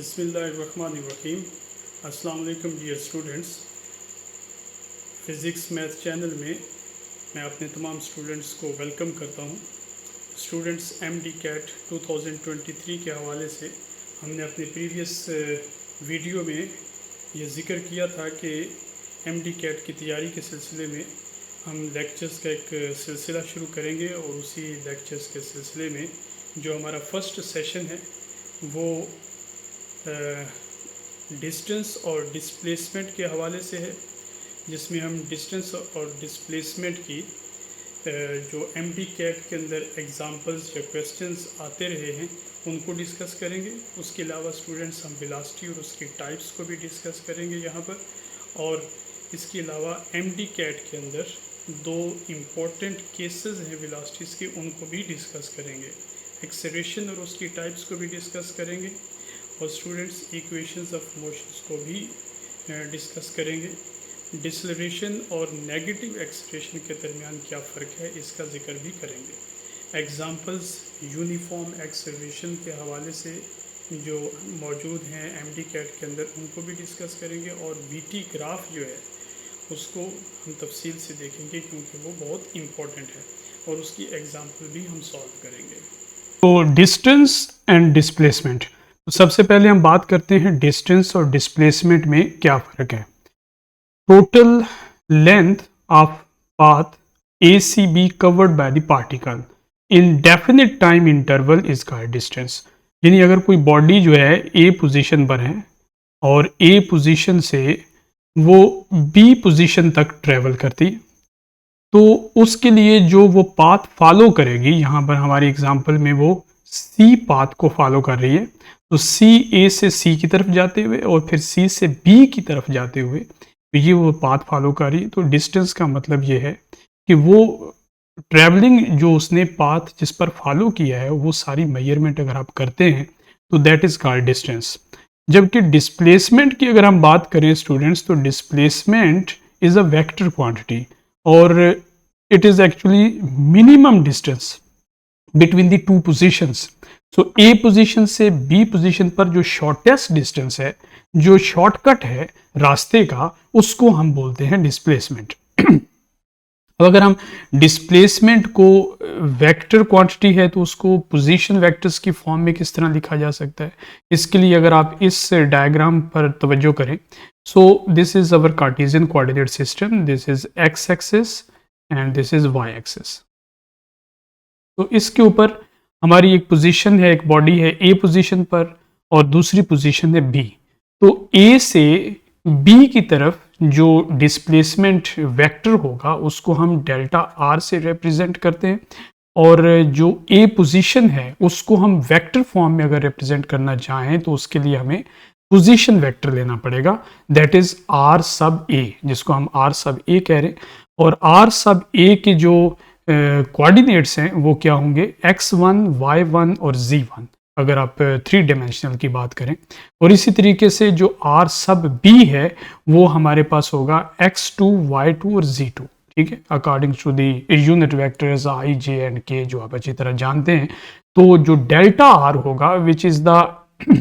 बिस्मिल्लाहिर्रहमानिर्रहीम। अस्सलाम वालेकुम dear students. Physics math channel में मैं अपने तमाम स्टूडेंट्स को वेलकम करता हूँ। स्टूडेंट्स MD-CAT 2023 के हवाले से हमने अपने प्रीवियस वीडियो में ये ज़िक्र किया था कि MD-CAT की तैयारी के सिलसिले में हम लेक्चर्स का एक सिलसिला शुरू करेंगे और उसी लेक्चर्स के सिलसिले में जो हमारा फर्स्ट सेशन है वो डिस्टेंस और डिस्प्लेसमेंट के हवाले से है, जिसमें हम डिस्टेंस और डिस्प्लेसमेंट की जो MD-CAT के अंदर एग्जांपल्स या क्वेश्चंस आते रहे हैं उनको डिस्कस करेंगे। उसके अलावा स्टूडेंट्स हम वेलोसिटी और उसकी टाइप्स को भी डिस्कस करेंगे यहाँ पर, और इसके अलावा MD-CAT के अंदर दो इम्पोर्टेंट केसेस हैं वेलोसिटीज़ के, उनको भी डिस्कस करेंगे। एक्सेलरेशन और उसकी टाइप्स को भी डिस्कस करेंगे और स्टूडेंट्स इक्वेशंस ऑफ मोशंस को भी डिस्कस करेंगे। डिसलरेशन और नेगेटिव एक्सेलरेशन के दरमियान क्या फ़र्क है इसका जिक्र भी करेंगे। एग्जांपल्स यूनिफॉर्म एक्सेलरेशन के हवाले से जो मौजूद हैं MD-CAT के अंदर उनको भी डिस्कस करेंगे, और VT ग्राफ जो है उसको हम तफसील से देखेंगे क्योंकि वो बहुत इम्पोर्टेंट है और उसकी एग्जांपल भी हम सॉल्व करेंगे। तो डिस्टेंस एंड डिस्प्लेसमेंट, तो सबसे पहले हम बात करते हैं डिस्टेंस और डिस्प्लेसमेंट में क्या फ़र्क है। Total length of path ACB covered by the particle in definite time interval is called distance. यानी अगर कोई बॉडी जो है A पोजीशन पर है और A पोजीशन से वो B पोजीशन तक ट्रेवल करती है, तो उसके लिए जो वो पाथ फॉलो करेगी, यहाँ पर हमारी एग्जांपल में वो C पाथ को फॉलो कर रही है, तो C A से C की तरफ जाते हुए और फिर C से B की तरफ जाते हुए तो ये वो पाथ फॉलो कर रही है। तो डिस्टेंस का मतलब ये है कि वो ट्रैवलिंग जो उसने पाथ जिस पर फॉलो किया है वो सारी मेजरमेंट अगर आप करते हैं तो दैट इज़ कॉल्ड डिस्टेंस। जबकि डिस्प्लेसमेंट की अगर हम बात करें स्टूडेंट्स, तो displacement is a vector quantity और it is actually minimum distance between the two positions. So A position से B पोजीशन पर जो शॉर्टेस्ट डिस्टेंस है, जो शॉर्टकट है रास्ते का, उसको हम बोलते हैं डिस्प्लेसमेंट। अब अगर हम डिस्प्लेसमेंट को वेक्टर क्वांटिटी है तो उसको पोजीशन वेक्टर्स की फॉर्म में किस तरह लिखा जा सकता है, इसके लिए अगर आप इस डायग्राम पर तवज्जो करें, so this is our Cartesian coordinate system, this is X axis and this is Y axis. तो इसके ऊपर हमारी एक पोजीशन है, एक बॉडी है A पोजीशन पर और दूसरी पोजीशन है B। तो A से B की तरफ जो डिस्प्लेसमेंट वेक्टर होगा उसको हम डेल्टा R से रिप्रेजेंट करते हैं, और जो A पोजीशन है उसको हम वेक्टर फॉर्म में अगर रिप्रेजेंट करना चाहें तो उसके लिए हमें पोजीशन वेक्टर लेना पड़ेगा, दैट इज R सब A, जिसको हम R सब A कह रहे हैं। और R सब A के जो कोऑर्डिनेट्स हैं वो क्या होंगे, x1, y1 और z1 अगर आप 3 डायमेंशनल की बात करें। और इसी तरीके से जो R सब B है वो हमारे पास होगा x2, y2 और z2, ठीक है, according to the unit vectors I, J and K जो आप अच्छी तरह जानते हैं। तो जो डेल्टा R होगा which is the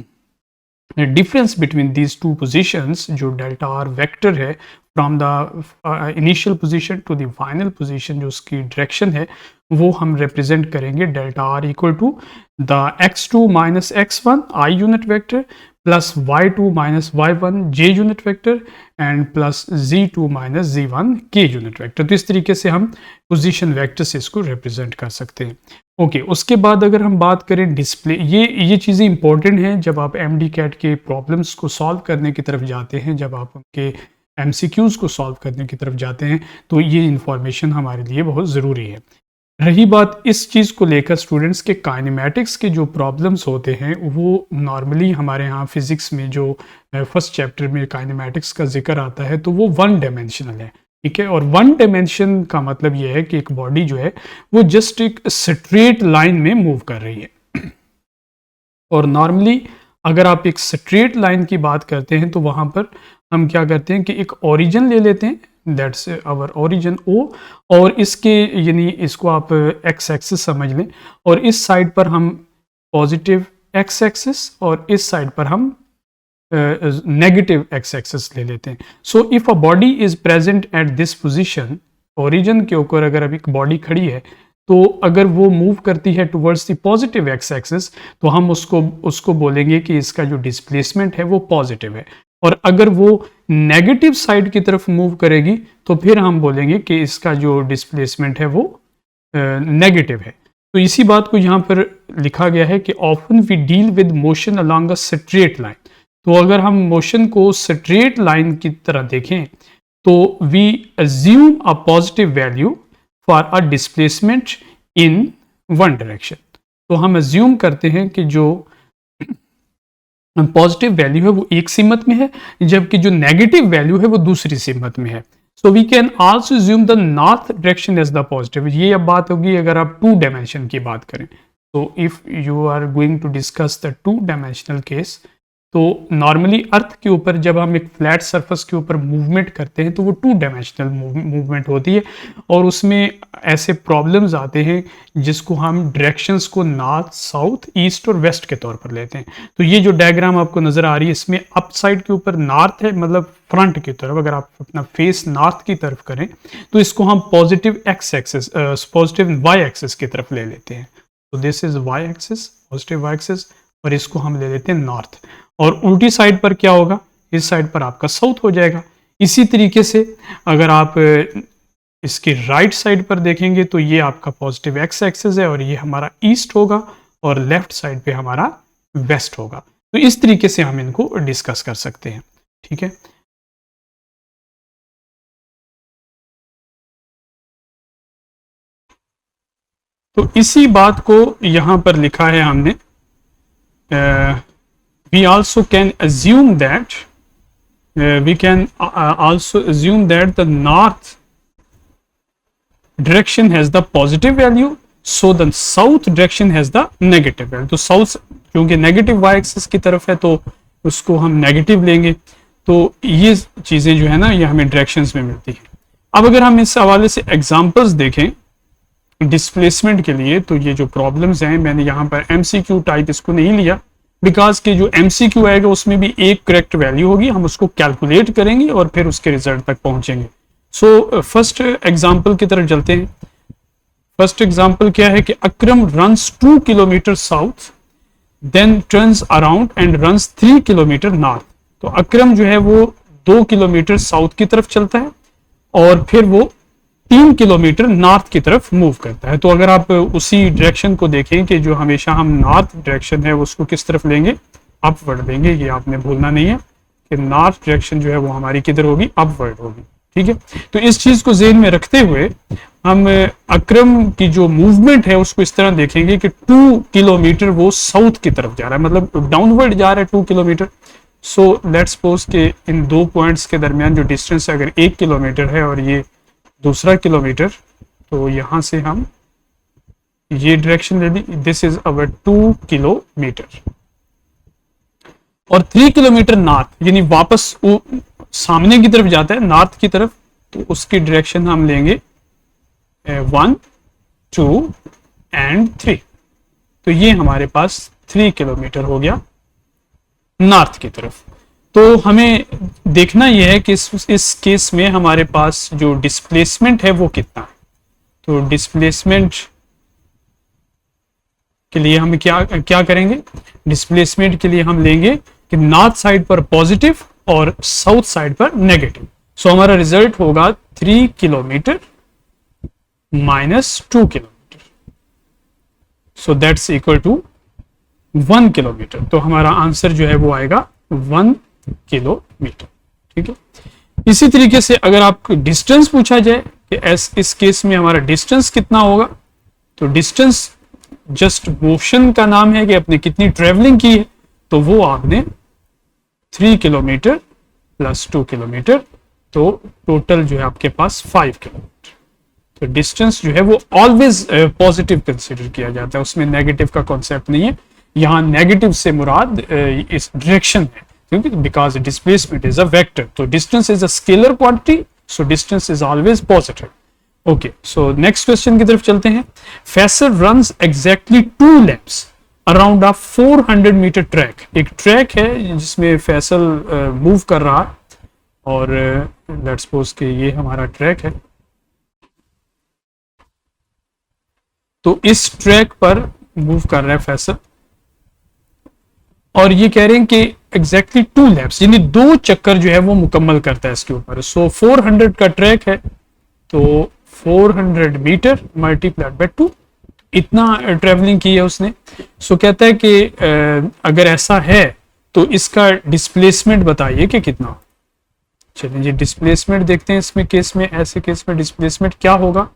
difference between these two positions, जो डेल्टा R वेक्टर है from the initial position to the final position, जो उसकी डायरेक्शन है वो हम रिप्रेजेंट करेंगे delta R equal to the x2 minus x1 I unit vector plus y2 minus y1 j unit vector and plus z2 minus z1 k unit vector. तो इस तरीके से हम पोजीशन वेक्टर से इसको रिप्रेजेंट कर सकते हैं। ओके, उसके बाद अगर हम बात करें डिस्प्ले, ये चीज़ें इंपॉर्टेंट हैं जब आप MD-CAT के प्रॉब्लम्स को सॉल्व करने की तरफ जाते हैं, जब आप उनके MCQs को सॉल्व करने की तरफ जाते हैं तो ये इंफॉर्मेशन हमारे लिए बहुत ज़रूरी है। रही बात इस चीज़ को लेकर स्टूडेंट्स के काइनेमेटिक्स के जो प्रॉब्लम्स होते हैं वो नॉर्मली हमारे यहाँ फिज़िक्स में जो फर्स्ट चैप्टर में काइनेमेटिक्स का जिक्र आता है तो वो 1 डायमेंशनल है, ठीक है। और 1 डायमेंशन का मतलब ये है कि एक बॉडी जो है वो जस्ट एक स्ट्रेट लाइन में मूव कर रही है। और नॉर्मली अगर आप एक स्ट्रेट लाइन की बात करते हैं तो वहाँ पर हम क्या करते हैं कि एक ओरिजिन ले लेते हैं, दैट्स आवर ओरिजिन O, और इसके यानी इसको आप एक्स एक्सिस समझ लें, और इस साइड पर हम पॉजिटिव एक्स एक्सिस और इस साइड पर हम नेगेटिव एक्स एक्सिस ले लेते हैं. So if a body is present at this position, origin के ऊपर अगर अभी एक बॉडी खड़ी है तो अगर वो मूव करती है towards the positive X axis तो हम उसको बोलेंगे कि इसका जो डिस्प्लेसमेंट है वो पॉजिटिव है. और अगर वो नेगेटिव साइड की तरफ मूव करेगी तो फिर हम बोलेंगे कि इसका जो डिस्प्लेसमेंट है वो नेगेटिव है. तो इसी बात को यहाँ पर लिखा गया है कि often we deal with motion along a straight line. तो अगर हम मोशन को स्ट्रेट लाइन की तरह देखें तो we assume a positive value for a displacement in one direction. तो हम अज्यूम करते हैं कि जो पॉजिटिव वैल्यू है वो एक सिमत में है, जबकि जो नेगेटिव वैल्यू है वो दूसरी सिमत में है. So we can also assume the north direction as the positive. ये अब बात होगी अगर आप टू डायमेंशन की बात करें. तो if you are going to discuss the two dimensional case, तो नॉर्मली अर्थ के ऊपर जब हम एक फ्लैट सरफेस के ऊपर मूवमेंट करते हैं तो वो टू डायमेंशनल मूवमेंट होती है और उसमें ऐसे प्रॉब्लम्स आते हैं जिसको हम डायरेक्शंस को नॉर्थ, साउथ, ईस्ट और वेस्ट के तौर पर लेते हैं. तो ये जो डायग्राम आपको नजर आ रही है इसमें अप साइड के ऊपर नॉर्थ है, मतलब फ्रंट की तरफ. अगर आप अपना फेस नॉर्थ की तरफ करें तो इसको हम positive X axis, positive Y axis की तरफ ले लेते हैं. तो this is Y axis, positive Y axis, और इसको हम ले लेते हैं नॉर्थ. और उल्टी साइड पर क्या होगा, इस साइड पर आपका साउथ हो जाएगा. इसी तरीके से अगर आप इसके राइट साइड पर देखेंगे तो ये आपका पॉजिटिव एक्स एक्सिस है और ये हमारा ईस्ट होगा और लेफ्ट साइड पे हमारा वेस्ट होगा. तो इस तरीके से हम इनको डिस्कस कर सकते हैं. ठीक है. तो इसी बात को यहां पर लिखा है हमने, we also can assume that the north direction has the positive value, so the south direction has the negative value. तो south क्योंकि नेगेटिव y एक्सिस की तरफ है तो उसको हम नेगेटिव लेंगे. तो ये चीजें जो है ना ये हमें डायरेक्शंस में मिलती है. अब अगर हम इस हवाले से एग्जांपल्स देखें डिस्प्लेसमेंट के लिए, तो ये जो प्रॉब्लम्स हैं मैंने यहाँ पर MCQ टाइप इसको नहीं लिया बिकॉज के जो MCQ आएगा उसमें भी एक करेक्ट वैल्यू होगी, हम उसको कैलकुलेट करेंगे और फिर उसके रिजल्ट तक पहुंचेंगे. सो फर्स्ट एग्जांपल की तरफ चलते हैं. फर्स्ट एग्जांपल क्या है कि Akram runs 2 kilometre south then turns around and runs 3 kilometre north. तो अकरम जो है वो 2 किलोमीटर साउथ की तरफ चलता है और फिर वो 3 किलोमीटर नॉर्थ की तरफ मूव करता है. तो अगर आप उसी डायरेक्शन को देखें कि जो हमेशा हम नॉर्थ डायरेक्शन है उसको किस तरफ लेंगे, अपवर्ड लेंगे. ये आपने भूलना नहीं है कि नॉर्थ डायरेक्शन जो है वो हमारी किधर होगी, अपवर्ड होगी. ठीक है. तो इस चीज को ज़हन में रखते हुए हम अकरम की जो मूवमेंट है उसको इस तरह देखेंगे कि 2 किलोमीटर वो साउथ की तरफ जा रहा है, मतलब डाउनवर्ड जा रहा है 2 किलोमीटर. सो लेट्स सपोज के इन दो पॉइंट्स के दरमियान जो डिस्टेंस अगर 1 किलोमीटर है और ये दूसरा किलोमीटर, तो यहां से हम ये डायरेक्शन ले ली. दिस इज अवर 2 किलोमीटर और 3 किलोमीटर नॉर्थ यानी वापस वो सामने की तरफ जाता है नॉर्थ की तरफ. तो उसकी डायरेक्शन हम लेंगे 1, 2 एंड 3. तो ये हमारे पास 3 किलोमीटर हो गया नॉर्थ की तरफ. तो हमें देखना यह है कि इस केस में हमारे पास जो डिस्प्लेसमेंट है वो कितना है. तो डिस्प्लेसमेंट के लिए हम क्या करेंगे, डिस्प्लेसमेंट के लिए हम लेंगे कि नॉर्थ साइड पर पॉजिटिव और साउथ साइड पर नेगेटिव. सो हमारा रिजल्ट होगा 3 kilometre minus 2 kilometre. So that's equal to 1 kilometre. तो हमारा आंसर जो है वो आएगा 1 किलोमीटर. ठीक है. इसी तरीके से अगर आपको डिस्टेंस पूछा जाए कि इस केस में हमारा डिस्टेंस कितना होगा, तो डिस्टेंस जस्ट मोशन का नाम है कि आपने कितनी ट्रेवलिंग की है. तो वो आपने 3 किलोमीटर प्लस 2 किलोमीटर, तो टोटल जो है आपके पास 5 किलोमीटर. तो डिस्टेंस जो है वो ऑलवेज पॉजिटिव कंसिडर किया जाता है, उसमें नेगेटिव का कॉन्सेप्ट नहीं है. यहाँ नेगेटिव से मुराद इस डायरेक्शन है क्योंकि because displacement is a vector. तो distance is a scalar quantity, so distance is always positive. Okay, so next question की तरफ चलते हैं. Faisal runs exactly 2 laps around a 400 metre track, एक ट्रैक है जिसमें फैसल मूव कर रहा है, और लेट्स सपोज कि ये हमारा ट्रैक है। तो इस ट्रैक पर मूव कर रहा है फैसल, और ये कह रहे हैं कि एग्जैक्टली 2 लैप्स, यानी 2 चक्कर जो है वो मुकम्मल करता है इसके ऊपर। सो 400 का ट्रैक है, तो 400 मीटर मल्टीप्लाइड बाय 2, इतना ट्रेवलिंग की है उसने। सो कहता है कि अगर ऐसा है तो इसका डिस्प्लेसमेंट बताइए कि कितना। चलिए जी डिस्प्लेसमेंट देखते हैं इसमें केस में, ऐसे केस में डिस्प्लेसमेंट क्या होगा।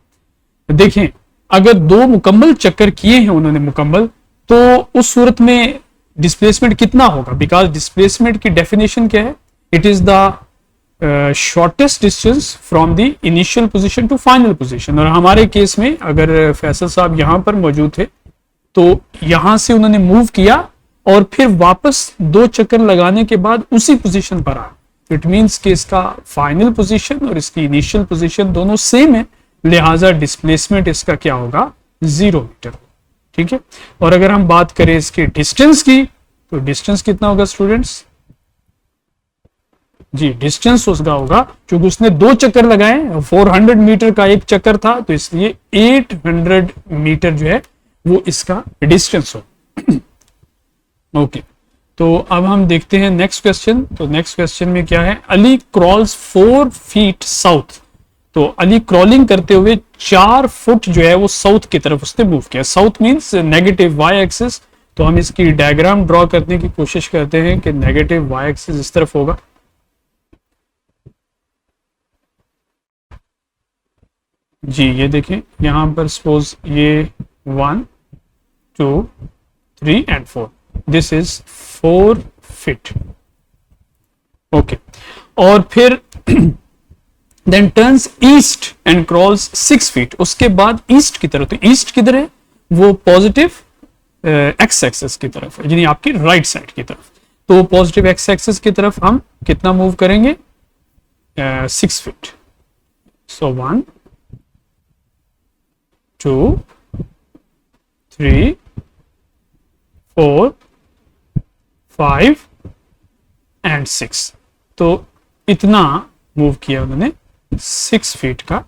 देखें अगर 2 मुकम्मल चक्कर किए हैं उन्होंने मुकम्मल, तो उस सूरत में डिस्प्लेसमेंट कितना होगा, बिकॉज डिस्प्लेसमेंट की डेफिनेशन क्या है, it is the shortest distance from the initial position to final position. और हमारे केस में अगर फैसल साहब यहां पर मौजूद थे तो यहां से उन्होंने मूव किया और फिर वापस 2 चक्कर लगाने के बाद उसी पोजीशन पर आया। इट मींस कि इसका फाइनल पोजीशन और इसकी इनिशियल पोजीशन दोनों सेम है, लिहाजा डिस्प्लेसमेंट इसका क्या होगा, 0 मीटर। ठीक है, और अगर हम बात करें इसकी डिस्टेंस की, तो डिस्टेंस कितना होगा स्टूडेंट्स जी, डिस्टेंस उसका होगा क्योंकि उसने 2 चक्कर लगाए, 400 मीटर का एक चक्कर था, तो इसलिए 800 मीटर जो है वो इसका डिस्टेंस हो। ओके, तो अब हम देखते हैं नेक्स्ट क्वेश्चन। तो नेक्स्ट क्वेश्चन में क्या है, अली क्रॉल्स 4 फीट साउथ। तो अली क्रॉलिंग करते हुए 4 फुट जो है वो साउथ की तरफ उसने मूव किया। South means negative Y axis, तो हम इसकी डायग्राम ड्रॉ करने की कोशिश करते हैं कि नेगेटिव वाई एक्सिस इस तरफ होगा। जी ये देखें यहां पर सपोज ये 1 2 3 and 4, this is 4 feet. Okay, और फिर then turns east and crawls 6 feet. उसके बाद ईस्ट की तरफ, तो ईस्ट किधर है, वो पॉजिटिव एक्स एक्सिस की तरफ है, यानी आपकी राइट साइड की तरफ। तो पॉजिटिव एक्स एक्सिस की तरफ हम कितना मूव करेंगे, 6 फीट। सो 1 2 3 4 5 एंड 6, तो इतना मूव किया उन्होंने, 6 फीट का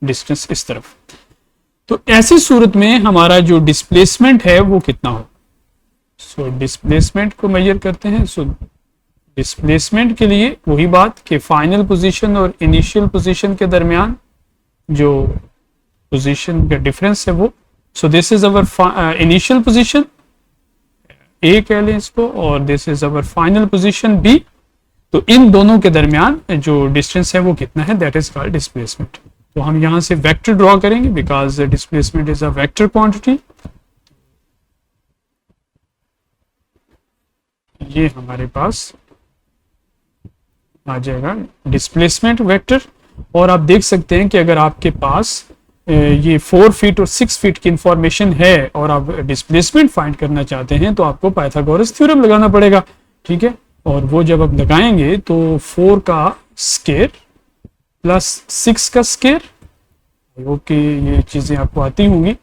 डिस्टेंस इस तरफ। तो ऐसी सूरत में हमारा जो डिस्प्लेसमेंट है वो कितना हो। सो डिस्प्लेसमेंट को मेजर करते हैं। सो डिस्प्लेसमेंट के लिए वही बात कि फाइनल पोजीशन और इनिशियल पोजीशन के दरमियान जो पोजीशन का डिफरेंस है वो, so this is our initial position A कह लें इसको, और this is our final position B. तो इन दोनों के दरमियान जो डिस्टेंस है वो कितना है, दैट इज कॉल्ड डिस्प्लेसमेंट। तो हम यहां से वेक्टर ड्रॉ करेंगे because displacement is a vector quantity. ये हमारे पास आ जाएगा डिस्प्लेसमेंट वेक्टर। और आप देख सकते हैं कि अगर आपके पास ये 4 फीट और 6 फीट की इंफॉर्मेशन है और आप डिस्प्लेसमेंट फाइंड करना चाहते हैं तो आपको पाइथागोरस थ्योरम लगाना पड़ेगा। ठीक है, और वो जब आप लगाएंगे तो 4 का स्क्वायर प्लस 6 का स्क्वायर, ओके ये चीजें आपको आती होंगी,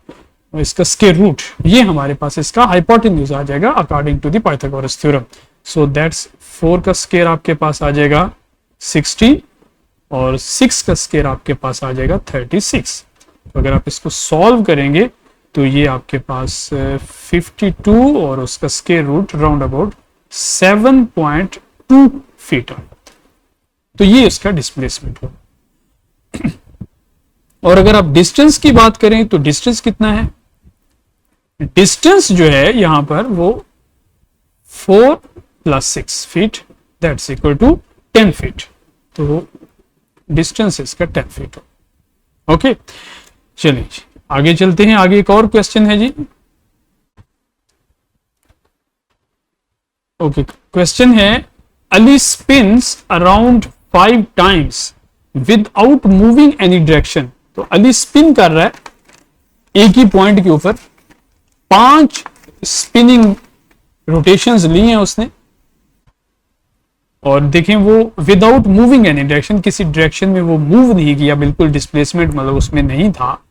और इसका स्क्वायर रूट, ये हमारे पास इसका हाइपोटेन्यूज आ जाएगा according to the Pythagoras theorem. So that's 4 का स्क्वायर आपके पास आ जाएगा 60 और 6 का स्क्वायर आपके पास आ जाएगा 36। तो अगर आप इसको सॉल्व करेंगे तो ये आपके पास 52 और उसका square root round about 7.2 feet. तो ये इसका डिस्प्लेसमेंट हो। और अगर आप डिस्टेंस की बात करें तो डिस्टेंस कितना है, डिस्टेंस जो है यहां पर वो 4 plus 6 feet, that's equal to 10 feet. तो डिस्टेंस इसका 10 फीट हो। ओके, चलिए जी आगे चलते हैं। आगे एक और क्वेश्चन है जी। ओके, क्वेश्चन है Ali spins around 5 times without moving any direction. तो अली स्पिन कर रहा है एक ही पॉइंट के ऊपर, 5 स्पिनिंग रोटेशंस ली हैं उसने, और देखें वो विदाउट मूविंग एनी डायरेक्शन, किसी डायरेक्शन में वो मूव नहीं किया, बिल्कुल डिस्प्लेसमेंट मतलब उसमें नहीं था।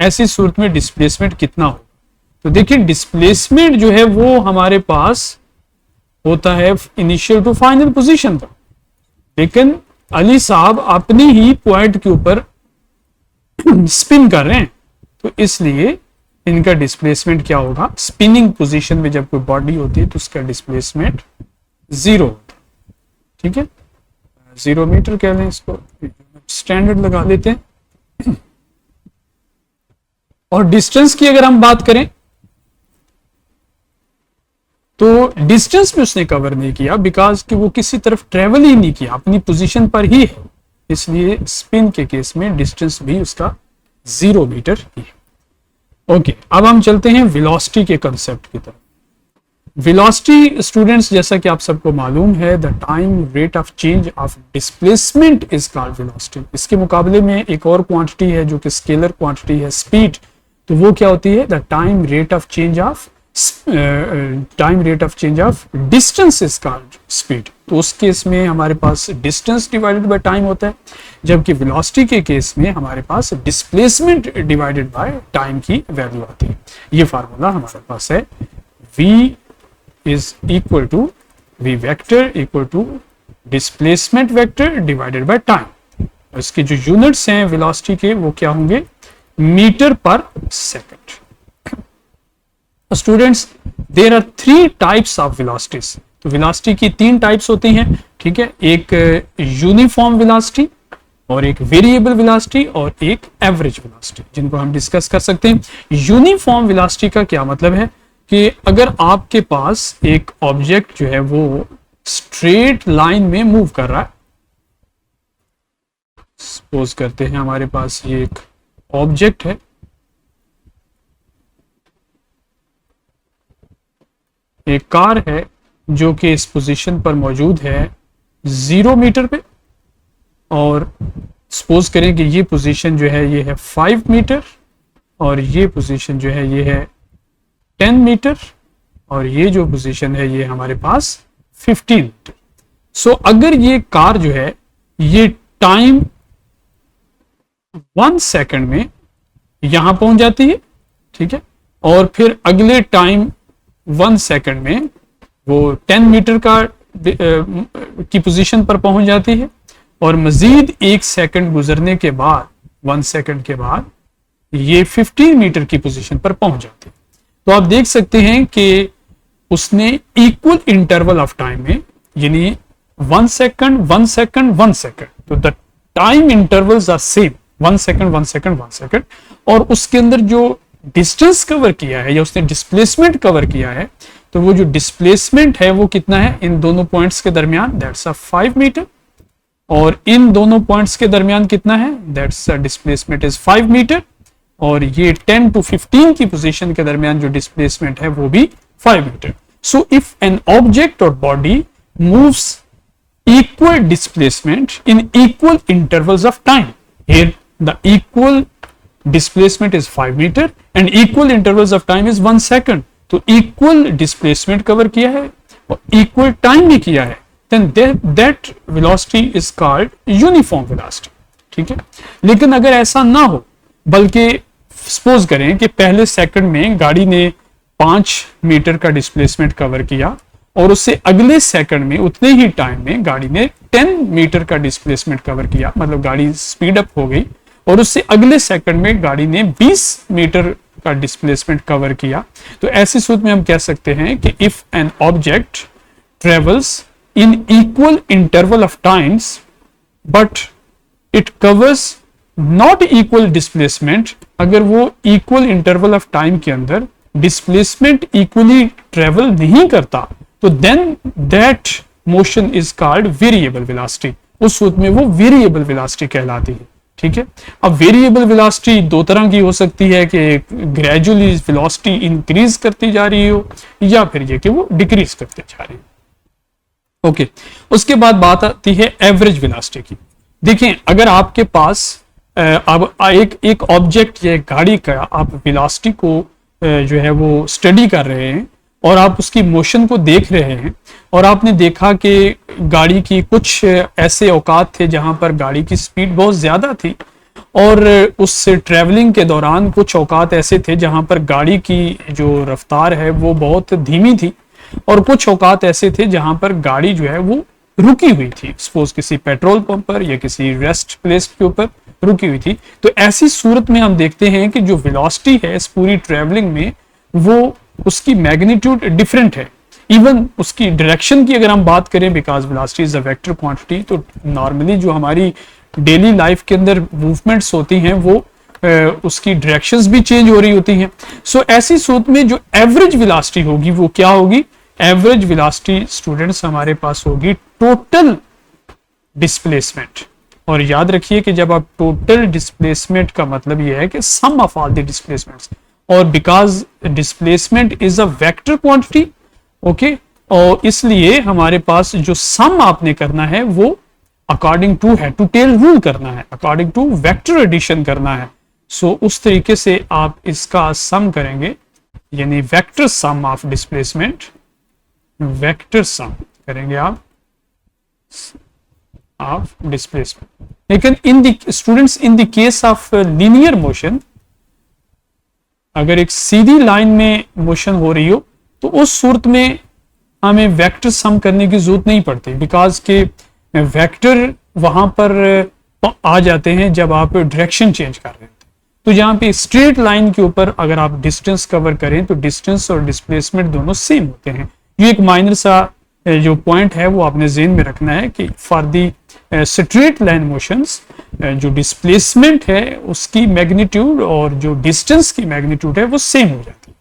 ऐसी सूरत में डिस्प्लेसमेंट कितना हो। तो देखिए डिस्प्लेसमेंट जो है वो हमारे पास होता है इनिशियल टू फाइनल पोजीशन पर, लेकिन अली साहब अपने ही पॉइंट के ऊपर स्पिन कर रहे हैं, तो इसलिए इनका डिस्प्लेसमेंट क्या होगा, स्पिनिंग पोजीशन में जब कोई बॉडी होती है तो उसका डिस्प्लेसमेंट 0 होता है। ठीक है, 0 मीटर कह लें इसको, स्टैंडर्ड लगा लेते हैं। और डिस्टेंस की अगर हम बात करें तो डिस्टेंस भी उसने कवर नहीं किया, बिकॉज कि वो किसी तरफ ट्रेवल ही नहीं किया, अपनी पोजीशन पर ही है, इसलिए स्पिन के केस में डिस्टेंस भी उसका 0 मीटर ही है। ओके, अब हम चलते हैं वेलोसिटी के कंसेप्ट की तरफ। वेलोसिटी स्टूडेंट्स, जैसा कि आप सबको मालूम है, the time rate of change of displacement is called velocity. इसके मुकाबले में एक और क्वांटिटी है जो कि स्केलर क्वांटिटी है, स्पीड, तो वो क्या होती है, the time rate of change of distance is called speed. तो उस केस में हमारे पास डिस्टेंस डिवाइडेड बाय टाइम होता है, जबकि वेलोसिटी के केस में हमारे पास डिस्प्लेसमेंट डिवाइडेड बाय टाइम की वैल्यू आती है। ये फार्मूला हमारे पास है, v is equal to v vector equal to displacement vector divided by time। इसके जो यूनिट्स हैं वेलोसिटी के वो क्या होंगे, मीटर पर second. Students, there are 3 types of velocities. तो वेलोसिटी की 3 टाइप्स होती हैं, ठीक है, एक यूनिफॉर्म वेलोसिटी और एक वेरिएबल वेलोसिटी और एक एवरेज वेलोसिटी, जिनको हम डिस्कस कर सकते हैं। यूनिफॉर्म वेलोसिटी का क्या मतलब है कि अगर आपके पास एक ऑब्जेक्ट जो है वो स्ट्रेट लाइन में मूव कर रहा है, सपोज करते हैं हमारे पास ये एक ऑब्जेक्ट है, एक कार है जो कि इस पोजीशन पर मौजूद है 0 मीटर पे, और सपोज करें कि ये पोजीशन जो है ये है 5 मीटर और ये पोजीशन जो है ये है 10 मीटर और ये जो पोजीशन है ये हमारे पास 15 मीटर। सो अगर ये कार जो है ये टाइम 1 सेकंड में यहां पहुंच जाती है, ठीक है, और फिर अगले टाइम 1 सेकंड में वो 10 मीटर का की पोजीशन पर पहुंच जाती है, और मजीद 1 सेकंड गुजरने के बाद 1 सेकंड के बाद ये 15 मीटर की पोजीशन पर पहुंच जाती है। तो आप देख सकते हैं कि उसने इक्वल इंटरवल ऑफ टाइम में, यानी 1 सेकंड 1 सेकंड 1 सेकंड, तो the time intervals are same, 1 second 1 second 1 second, और उसके अंदर जो डिस्टेंस कवर किया है या उसने डिस्प्लेसमेंट कवर किया है, तो वो जो डिस्प्लेसमेंट है वो कितना है इन दोनों पॉइंट्स के दरमियान, दैट्स अ 5 मीटर, और इन दोनों पॉइंट्स के दरमियान कितना है, दैट्स डिस्प्लेसमेंट इज 5 मीटर, और ये 10 to 15 की पोजीशन के दरमियान जो डिस्प्लेसमेंट है वो भी 5 मीटर। सो इफ एन ऑब्जेक्ट और body moves equal displacement in equal intervals of time, here the equal displacement is 5 meter and equal intervals of time is 1 second, तो equal displacement cover किया है और equal time भी किया है, then that velocity is called uniform velocity। ठीक है, लेकिन अगर ऐसा ना हो, बल्कि सपोज करें कि पहले सेकंड में गाड़ी ने 5 मीटर का डिस्प्लेसमेंट कवर किया और उससे अगले सेकंड में उतने ही टाइम में गाड़ी ने 10 मीटर का डिस्प्लेसमेंट कवर किया, मतलब गाड़ी स्पीड अप हो गई, और उससे अगले सेकंड में गाड़ी ने 20 मीटर का डिस्प्लेसमेंट कवर किया, तो ऐसी सूरत में हम कह सकते हैं कि if an object travels in equal interval of times but it covers not equal displacement, अगर वो इक्वल इंटरवल ऑफ टाइम के अंदर डिस्प्लेसमेंट इक्वली ट्रेवल नहीं करता, तो then that motion is called variable velocity. उस सूरत में वो वेरिएबल वेलोसिटी कहलाती है। ठीक है, अब वेरिएबल वेलोसिटी दो तरह की हो सकती है कि ग्रेजुअली वेलोसिटी इंक्रीज करती जा रही हो या फिर ये कि वो डिक्रीज करती जा रही हो। ओके, उसके बाद बात आती है एवरेज वेलोसिटी की। देखें, अगर आपके पास अब एक ऑब्जेक्ट या गाड़ी का आप वेलोसिटी को जो है वो स्टडी कर रहे हैं और आप उसकी मोशन को देख रहे हैं, और आपने देखा कि गाड़ी की कुछ ऐसे औकात थे जहां पर गाड़ी की स्पीड बहुत ज्यादा थी और उस ट्रैवलिंग के दौरान कुछ औकात ऐसे थे जहां पर गाड़ी की जो रफ्तार है वो बहुत धीमी थी, और कुछ औकात ऐसे थे जहां पर गाड़ी जो है वो रुकी हुई थी, सपोज किसी पेट्रोल पंप पर या किसी रेस्ट प्लेस के ऊपर रुकी हुई थी। तो ऐसी सूरत में हम देखते हैं कि जो वेलोसिटी है इस पूरी ट्रैवलिंग में वो उसकी मैग्नीट्यूड डिफरेंट है। इवन उसकी डायरेक्शन की अगर हम बात करें, because velocity is a vector quantity, तो नॉर्मली जो हमारी डेली लाइफ के अंदर मूवमेंट्स होती हैं वो उसकी डायरेक्शंस भी चेंज हो रही होती हैं। सो ऐसी सूरत में जो एवरेज वेलोसिटी होगी वो क्या होगी? एवरेज वेलोसिटी स्टूडेंट्स हमारे पास होगी टोटल डिस्प्लेसमेंट। और याद रखिए कि जब आप टोटल डिस्प्लेसमेंट का मतलब यह है कि सम ऑफ ऑल द डिस्प्लेसमेंट्स, और because displacement is a vector quantity, okay, और इसलिए हमारे पास जो सम आपने करना है वो according to head to tail rule करना है, अकॉर्डिंग टू वेक्टर एडिशन करना है। सो उस तरीके से आप इसका सम करेंगे, यानी vector sum of displacement, vector sum करेंगे आप ऑफ डिस्प्लेसमेंट। लेकिन in the students in the case of linear motion, अगर एक सीधी लाइन में मोशन हो रही हो तो उस सूरत में हमें वेक्टर सम करने की जरूरत नहीं पड़ती, बिकॉज के वेक्टर वहां पर आ जाते हैं जब आप डायरेक्शन चेंज कर रहे हैं। तो जहां पे स्ट्रेट लाइन के ऊपर अगर आप डिस्टेंस कवर करें तो डिस्टेंस और डिस्प्लेसमेंट दोनों सेम होते हैं। ये एक माइनर सा जो पॉइंट है वो आपने ज़हन में रखना है कि for the straight line motions जो डिस्प्लेसमेंट है उसकी मैग्नीट्यूड और जो डिस्टेंस की मैग्नीट्यूड है वो सेम हो जाती है।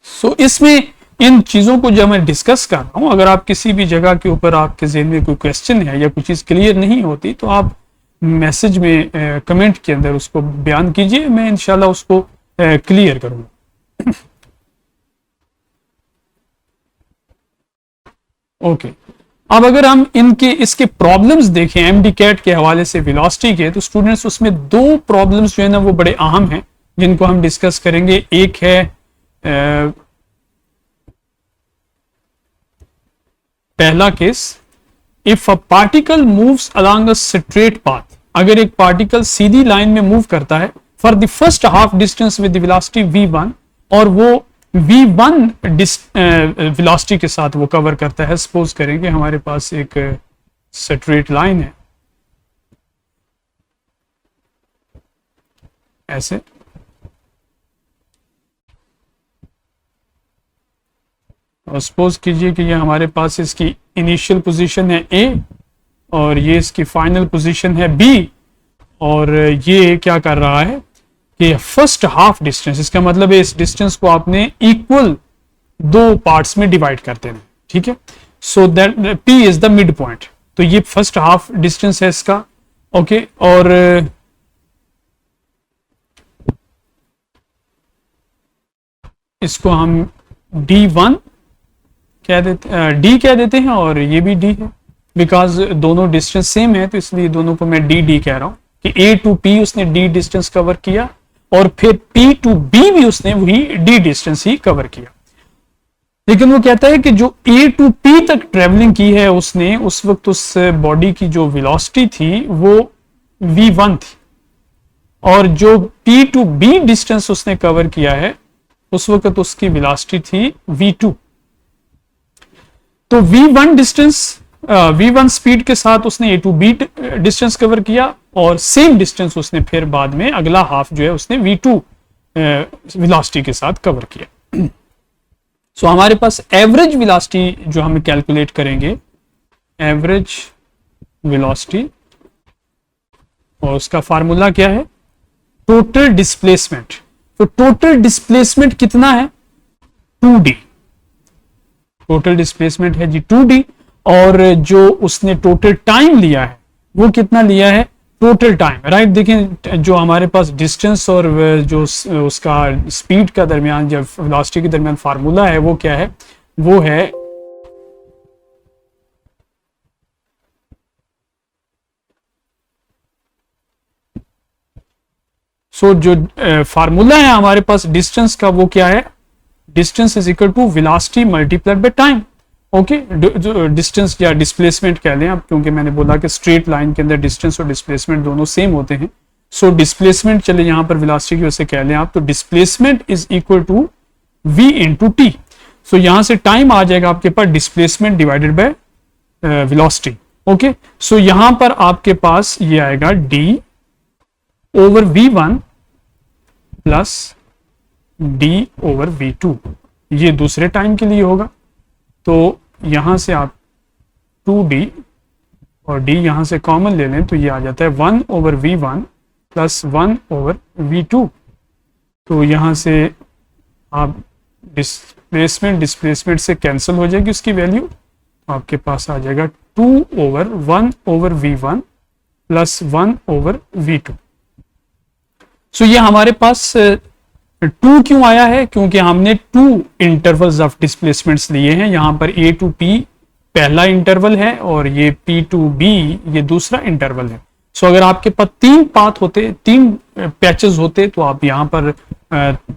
सो इसमें इन चीजों को जब मैं डिस्कस कर रहा हूं, अगर आप किसी भी जगह के ऊपर आपके ज़हन में कोई क्वेश्चन है या कोई चीज क्लियर नहीं होती तो आप मैसेज में कमेंट के अंदर उसको बयान कीजिए, मैं इंशाल्लाह उसको क्लियर करूंगा। ओके, अब अगर हम इसके प्रॉब्लम्स देखें एमडी कैट के हवाले से वेलोसिटी के, तो स्टूडेंट्स उसमें दो प्रॉब्लम्स जो है ना वो बड़े अहम हैं जिनको हम डिस्कस करेंगे। एक है पहला case, if a particle moves along a straight path, अगर एक पार्टिकल सीधी लाइन में मूव करता है for the first half distance with velocity v1, और वो v1 वेलोसिटी के साथ वो कवर करता है। सपोज करेंगे हमारे पास एक स्ट्रेट लाइन है ऐसे, और सपोज कीजिए कि ये हमारे पास इसकी इनिशियल पोजीशन है A और ये इसकी फाइनल पोजीशन है B, और ये क्या कर रहा है कि फर्स्ट हाफ डिस्टेंस, इसका मतलब है इस डिस्टेंस को आपने इक्वल दो पार्ट्स में डिवाइड कर देना, ठीक है। So that P is the mid point, तो ये फर्स्ट हाफ डिस्टेंस है इसका, ओके। और इसको हम D1 कह देते, D कह देते हैं, और ये भी D है बिकॉज दोनों डिस्टेंस सेम है, तो इसलिए दोनों को मैं D कह रहा हूं कि A टू P उसने D डिस्टेंस कवर किया और फिर P टू B भी उसने वही D डिस्टेंस ही कवर किया। लेकिन वो कहता है कि जो A टू P तक ट्रेवलिंग की है उसने, उस वक्त उस बॉडी की जो वेलोसिटी थी वो v1 थी, और जो P टू B डिस्टेंस उसने कवर किया है उस वक्त उसकी वेलोसिटी थी v2। तो v1 डिस्टेंस, v1 स्पीड के साथ उसने A to B distance cover किया, और सेम डिस्टेंस उसने फिर बाद में अगला हाफ जो है उसने v2 वेलोसिटी के साथ कवर किया। सो हमारे पास एवरेज वेलोसिटी जो हम कैलकुलेट करेंगे, एवरेज वेलोसिटी, और उसका फार्मूला क्या है? Total displacement. तो टोटल डिस्प्लेसमेंट कितना है? 2d। टोटल डिस्प्लेसमेंट है जी 2d, और जो उसने टोटल टाइम लिया है वो कितना लिया है? Total time, right. देखें जो हमारे पास डिस्टेंस और जो उसका स्पीड का दरमियान, जब वेलोसिटी के दरमियान फार्मूला है वो क्या है? वो है जो फार्मूला है हमारे पास डिस्टेंस का वो क्या है? Distance is equal to velocity multiplied by time. Okay, distance या डिस्प्लेसमेंट कह लें आप, क्योंकि मैंने बोला कि स्ट्रेट लाइन के अंदर डिस्टेंस और डिस्प्लेसमेंट दोनों सेम होते हैं। सो डिस्प्लेसमेंट चले यहाँ पर वेलोसिटी की वजह से कह लें आप, तो displacement is equal to v into t. So यहां से टाइम आ जाएगा आपके पास displacement divided by velocity. Okay, so यहां पर आपके पास ये आएगा d over v1 plus d over v2, ये दूसरे टाइम के लिए होगा। तो यहां से आप 2d और d यहां से कॉमन ले लें तो ये आ जाता है 1 over v1 plus 1 over v2। तो यहां से आप डिस्प्लेसमेंट से कैंसिल हो जाएगी उसकी वैल्यू, तो आपके पास आ जाएगा 2 over 1 over v1 plus 1 over v2। सो ये हमारे पास 2 क्यों आया है, क्योंकि हमने 2 इंटरवल्स ऑफ डिस्प्लेसमेंट्स लिए हैं। यहां पर a टू p पहला इंटरवल है और ये p टू b ये दूसरा इंटरवल है। सो अगर आपके पास 3 पाथ होते, 3 पैचेस होते, तो आप यहां पर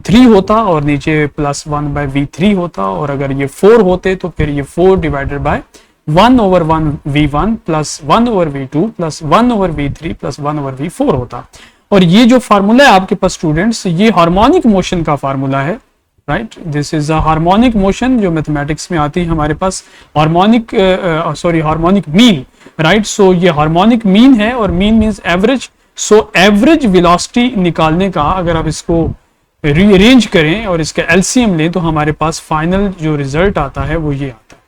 3 होता और नीचे प्लस 1 बाय v3 होता, और अगर ये 4 होते तो फिर ये 4 divided by 1 over 1 v1 plus 1 over v2 plus 1 over v3 plus 1 over v4 होता। और ये जो फार्मूला है आपके पास स्टूडेंट्स, ये हार्मोनिक मोशन का फार्मूला है, right. This is a harmonic motion जो मैथमेटिक्स में आती है हमारे पास, हार्मोनिक मीन, राइट। सो ये हार्मोनिक मीन है और mean means average. So average velocity निकालने का अगर आप इसको रीअरेंज करें और इसका एलसीएम लें तो हमारे पास फाइनल जो रिजल्ट आता है वो ये आता है।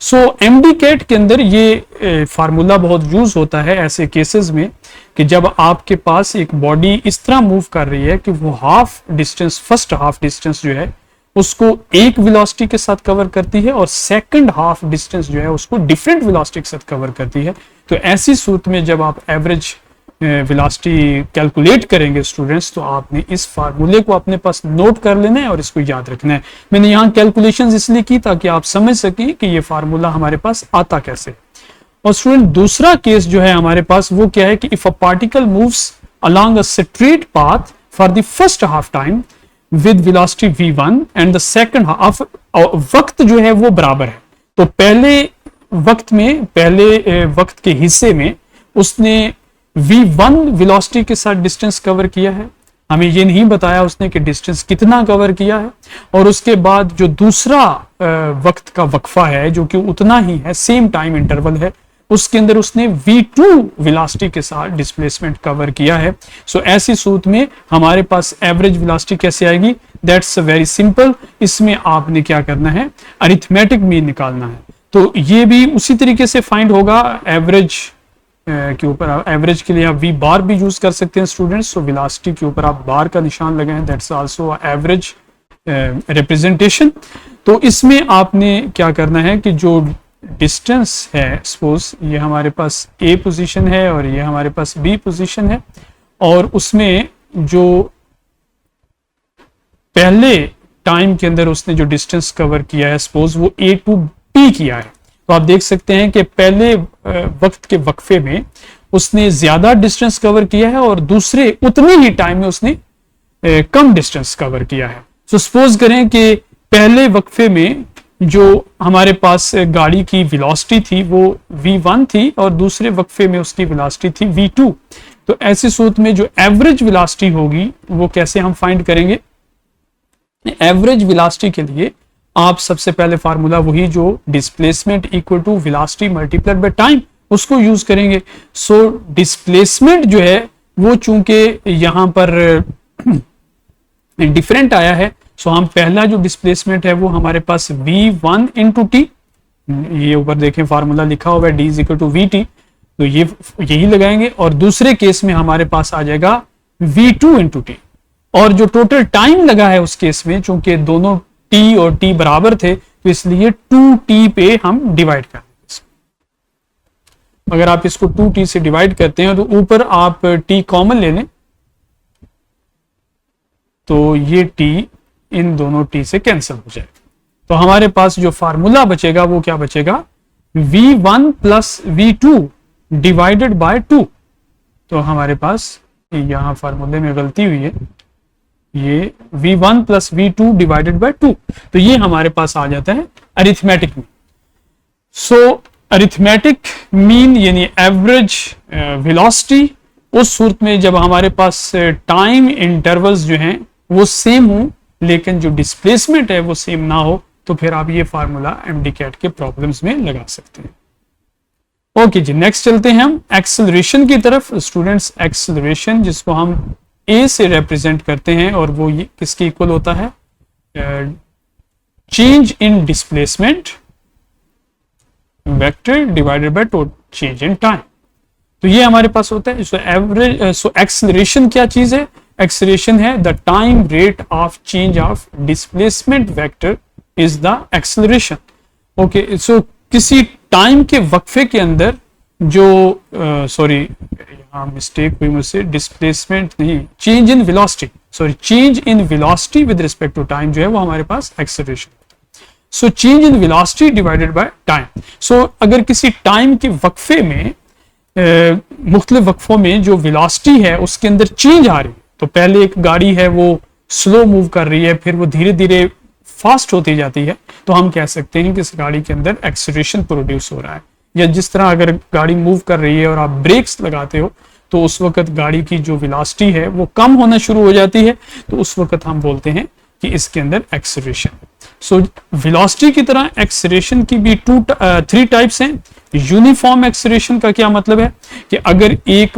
सो एमडीकेट के अंदर ये फार्मूला बहुत यूज होता है ऐसे केसेस में कि जब आपके पास एक बॉडी इस तरह मूव कर रही है कि वो फर्स्ट हाफ डिस्टेंस जो है उसको एक वेलोसिटी के साथ कवर करती है और सेकंड हाफ डिस्टेंस जो है उसको डिफरेंट वेलोसिटी के साथ कवर करती है। तो ऐसी सूरत में जब आप एवरेज वेलोसिटी कैलकुलेट करेंगे स्टूडेंट्स, तो आपने इस फार्मूले को अपने पास नोट कर लेना है और इसको याद रखना है। मैंने यहाँ कैलकुलेशंस इसलिए की ताकि आप समझ सकें कि ये फार्मूला हमारे पास आता कैसे। और स्टूडेंट दूसरा केस जो है हमारे पास वो क्या है कि if a particle moves along a straight path for the first half time with velocity v1 and the second half, वक्त जो है वो बराबर है। तो पहले वक्त के हिस्से में उसने v1 वेलोसिटी के साथ डिस्टेंस कवर किया है, हमें ये नहीं बताया उसने कि डिस्टेंस कितना कवर किया है। और उसके बाद जो दूसरा वक्त का वक्फा है जो कि उतना ही है, सेम टाइम इंटरवल है, उसके अंदर उसने v2 वेलोसिटी के साथ डिस्प्लेसमेंट कवर किया है। सो ऐसी सूरत में हमारे पास एवरेज वेलोसिटी कैसे आएगी, दैट्स वेरी सिंपल। इसमें आपने क्या करना है, अरिथमेटिक मीन निकालना है। तो ये भी उसी तरीके से फाइंड होगा एवरेज के ऊपर। एवरेज के लिए आप v बार भी यूज कर सकते हैं स्टूडेंट्स। सो वेलोसिटी के ऊपर आप बार का निशान लगाएं, दैट्स आल्सो एवरेज रिप्रेजेंटेशन। तो इसमें आपने क्या करना है कि जो डिस्टेंस है, सपोज ये हमारे पास ए पोजीशन है और ये हमारे पास बी पोजीशन है, और उसमें जो पहले टाइम के अंदर उसने जो डिस्टेंस कवर किया है, सपोज वो ए टू बी किया है, तो आप देख सकते हैं कि पहले वक्त के वक्फे में उसने ज्यादा डिस्टेंस कवर किया है और दूसरे उतने ही टाइम में उसने कम डिस्टेंस कवर किया है। सो सपोज करें कि पहले वक्फे में जो हमारे पास गाड़ी की वेलोसिटी थी वो v1 थी और दूसरे वक्फे में उसकी वेलोसिटी थी v2। तो ऐसी सूरत में जो एवरेज वेलोसिटी होगी वो कैसे हम फाइंड करेंगे। एवरेज वेलोसिटी के लिए आप सबसे पहले फार्मूला वही जो displacement equal to velocity multiplied by time, उसको यूज करेंगे। सो डिस्प्लेसमेंट जो है वो चूंकि यहां पर डिफरेंट आया है, सो हम पहला जो डिस्प्लेसमेंट है वो हमारे पास v1 इंटू टी, ये ऊपर देखें फार्मूला लिखा हुआ है d is equal to vt, तो ये यही लगाएंगे। और दूसरे केस में हमारे पास आ जाएगा v2 इंटू टी, और जो टोटल टाइम लगा है उस केस में चूंकि दोनों t और t बराबर थे तो इसलिए 2t पे हम डिवाइड कर देंगे। अगर आप इसको 2t से डिवाइड करते हैं तो ऊपर आप t कॉमन ले लें तो ये t इन दोनों t से कैंसिल हो जाएगा। तो हमारे पास जो फार्मूला बचेगा वो क्या बचेगा, v1 plus v2 divided by 2। तो हमारे पास यहां फार्मूले में गलती हुई है, ये v1 plus v2 divided by 2, तो ये हमारे पास आ जाता है अरिथमेटिक में। सो अरिथमेटिक मीन यानी एवरेज वेलोसिटी उस सूरत में जब हमारे पास टाइम इंटरवल्स जो हैं वो सेम हो, लेकिन जो डिस्प्लेसमेंट है वो सेम ना हो, तो फिर आप ये फार्मूला एमडीकैट के प्रॉब्लम्स में लगा सकते हैं। ओके जी, नेक्स्ट चलते हैं हम एक्सेलरेशन की तरफ। स्टूडेंट्स, एक्सेलरेशन जिसको हम ए से रिप्रेजेंट करते हैं और वो ये किसके इक्वल होता है? Change in displacement vector divided by change in time. तो ये हमारे पास होता है। सो एवरेज, सो एक्सेलरेशन क्या चीज है? एक्सेलरेशन है the time rate of change of displacement vector is the acceleration. Okay, so किसी टाइम के वक्फे के अंदर जो सॉरी यहाँ मिस्टेक हुई मुझसे, डिस्प्लेसमेंट नहीं, change in velocity, sorry change in velocity with respect to time जो है वो हमारे पास acceleration. So change in velocity divided by time. So अगर किसी टाइम के वक्फे में मुख्तलिफ वक्फों में जो वेलोसिटी है उसके अंदर चेंज आ रही है, तो पहले एक गाड़ी है वो स्लो मूव कर रही है, फिर वो धीरे धीरे फास्ट होती जाती है, तो हम कह सकते हैं कि इस गाड़ी के अंदर एक्सेलरेशन प्रोड्यूस हो रहा है। या जिस तरह अगर गाड़ी मूव कर रही है और आप ब्रेक्स लगाते हो तो उस वक्त गाड़ी की जो वेलोसिटी है वो कम होना शुरू हो जाती है, तो उस वक्त हम बोलते हैं कि इसके अंदर एक्सेलरेशन। सो वेलोसिटी की तरह एक्सेलरेशन की भी 3 टाइप्स हैं। यूनिफॉर्म एक्सेलरेशन का क्या मतलब है कि अगर एक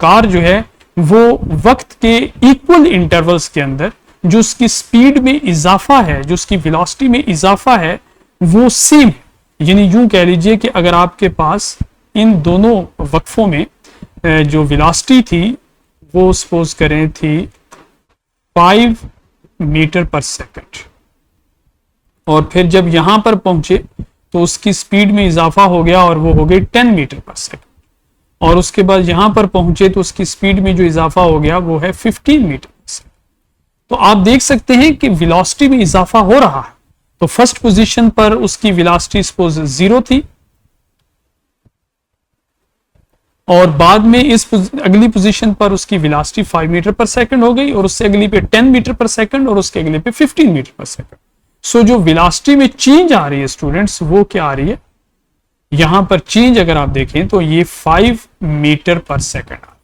कार जो है वो वक्त के इक्वल इंटरवल्स के अंदर जो उसकी स्पीड में इजाफा है, जो उसकी वेलोसिटी में इजाफा है वो सेम है, यानी यूं कह लीजिए कि अगर आपके पास इन दोनों वक्फों में जो वेलोसिटी थी वो सपोज करें थी 5 मीटर पर सेकंड, और फिर जब यहां पर पहुंचे तो उसकी स्पीड में इजाफा हो गया और वो हो गई 10 मीटर पर सेकंड, और उसके बाद यहां पर पहुंचे तो उसकी स्पीड में जो इजाफा हो गया वो है 15 मीटर पर सेकंड। तो आप देख सकते हैं कि वेलोसिटी में इजाफा हो रहा है। तो फर्स्ट पोजीशन पर उसकी वेलोसिटी सपोज 0 थी, और बाद में इस अगली पोजीशन पर उसकी वेलोसिटी 5 मीटर पर सेकंड हो गई, और उससे अगली पे 10 मीटर पर सेकंड, और उसके अगले पे 15 मीटर पर सेकंड। सो जो वेलोसिटी में चेंज आ रही है स्टूडेंट्स, वो क्या आ रही है? यहां पर चेंज अगर आप देखें तो ये 5 मीटर पर सेकंड आ,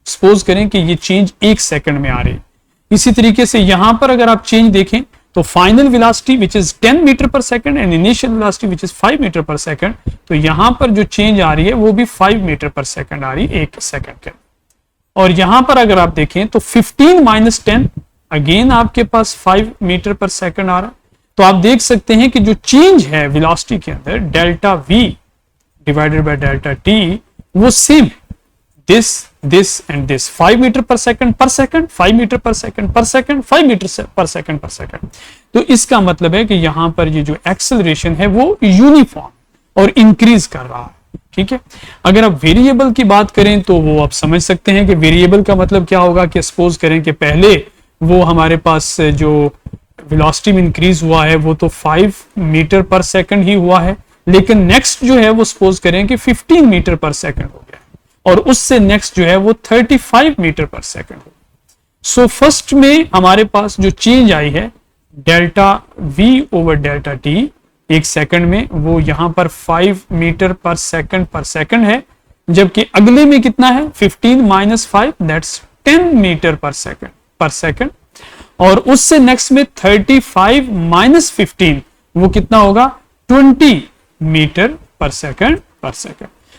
सपोज करें कि ये चेंज 1 सेकंड में आ रही है। इसी तरीके से यहां पर अगर आप चेंज देखें तो final velocity which is 10 metre पर second and initial velocity which is 5 metre पर सेकंड, तो यहां पर जो चेंज आ रही है वो भी 5 मीटर पर सेकंड आ रही है 1 सेकंड के। और यहां पर अगर आप देखें तो 15 माइनस 10 अगेन आपके पास 5 मीटर पर सेकंड आ रहा है। तो आप देख सकते हैं कि जो चेंज है वेलोसिटी के अंदर delta we divided by delta T वो सेम है, दिस एंड दिस 5 मीटर पर सेकंड 5 मीटर पर सेकंड 5 मीटर पर सेकंड। तो इसका मतलब है कि यहां पर ये जो एक्सेलरेशन है वो यूनिफॉर्म और इंक्रीज कर रहा है। ठीक है, अगर आप वेरिएबल की बात करें तो वो आप समझ सकते हैं कि वेरिएबल का मतलब क्या होगा कि सपोज करें कि पहले वो हमारे पास जो वेलोसिटी में इंक्रीज हुआ है वो तो 5 मीटर पर सेकंड ही हुआ है, लेकिन नेक्स्ट जो है वो सपोज करें कि 15 मीटर पर सेकंड हो गया, और उससे नेक्स्ट जो है वो 35 मीटर पर सेकंड हो। सो फर्स्ट में हमारे पास जो चेंज आई है delta we over delta T 1 second में, वो यहां पर 5 मीटर पर सेकंड है, जबकि अगले में कितना है 15 माइनस 5 दैट्स 10 मीटर पर सेकंड, और उससे नेक्स्ट में 35 माइनस 15 वो कितना होगा 20 मीटर पर सेकंड।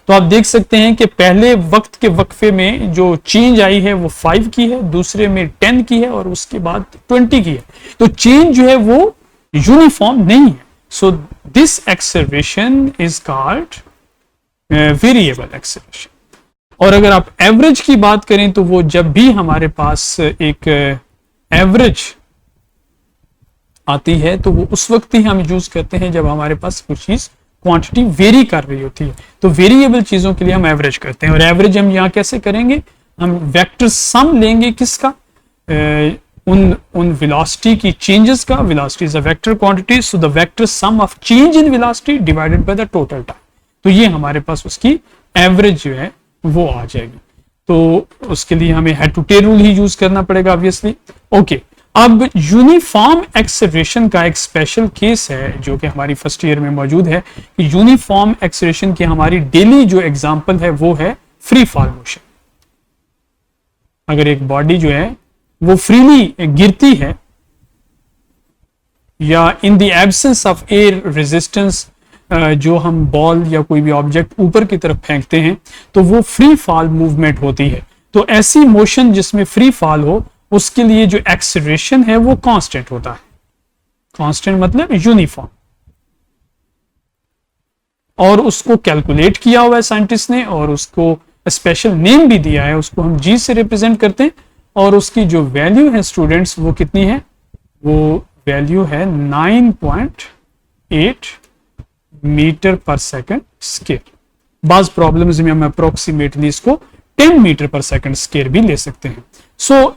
तो आप देख सकते हैं कि पहले वक्त के वक्फे में जो चेंज आई है वो 5 की है, दूसरे में 10 की है, और उसके बाद 20 की है। तो चेंज जो है वो यूनिफॉर्म नहीं है। So this acceleration is called variable acceleration. और अगर आप एवरेज की बात करें तो वो जब भी हमारे पास एक एवरेज आती है तो वो उस वक्त ही हम यूज करते हैं जब हमारे पास कुछ चीज क्वांटिटी वेरी कर रही होती है। तो वेरिएबल चीजों के लिए हम एवरेज करते हैं, और एवरेज हम यहां कैसे करेंगे? हम वेक्टर सम लेंगे किसका? उन वेलोसिटी की चेंजेस का। Velocity is a vector quantity, so the vector sum of change in velocity divided by the total time. तो ये हमारे पास उसकी एवरेज जो है वो आ जाएगी। तो उसके लिए हमें हेड टू टेल रूल ही यूज करना पड़ेगा ऑब्वियसली। ओके, अब यूनिफॉर्म एक्सेलरेशन का एक स्पेशल केस है जो कि हमारी फर्स्ट ईयर में मौजूद है कि यूनिफॉर्म एक्सेलरेशन की हमारी डेली जो एग्जांपल है वो है फ्री फॉल मोशन। अगर एक बॉडी जो है वो फ्रीली गिरती है या in the absence of air resistance जो हम बॉल या कोई भी ऑब्जेक्ट ऊपर की तरफ फेंकते हैं तो वो फ्री फॉल मूवमेंट होती है। तो ऐसी मोशन जिसमें फ्री फॉल हो उसके लिए जो एक्सेलरेशन है वो कांस्टेंट होता है। कांस्टेंट मतलब यूनिफॉर्म, और उसको कैलकुलेट किया हुआ है साइंटिस्ट ने और उसको स्पेशल नेम भी दिया है, उसको हम जी से रिप्रेजेंट करते हैं और उसकी जो वैल्यू है स्टूडेंट्स वो कितनी है, वो वैल्यू है 9.8 मीटर पर सेकंड स्क्वायर। बाज प्रॉब्लम्स में हम अप्रोक्सीमेटली इसको 10 मीटर पर सेकंड स्क्वायर भी ले सकते हैं।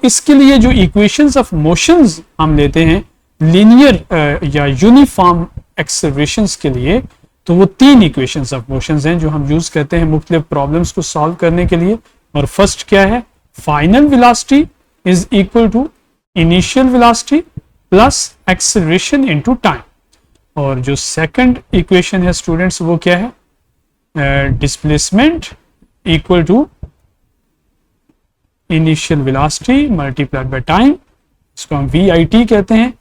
इसके लिए जो इक्वेशंस ऑफ मोशंस हम लेते हैं लीनियर या यूनिफॉर्म एक्सेलरेशंस के लिए, तो वो 3 इक्वेशंस ऑफ मोशंस हैं जो हम यूज करते हैं मुख्तलिफ प्रॉब्लम्स को सॉल्व करने के लिए। और फर्स्ट क्या है, final velocity is equal to initial velocity plus acceleration into time. और जो सेकंड इक्वेशन है स्टूडेंट्स वो क्या है, displacement equal to initial velocity multiplied by time, इसको हम VIT कहते हैं,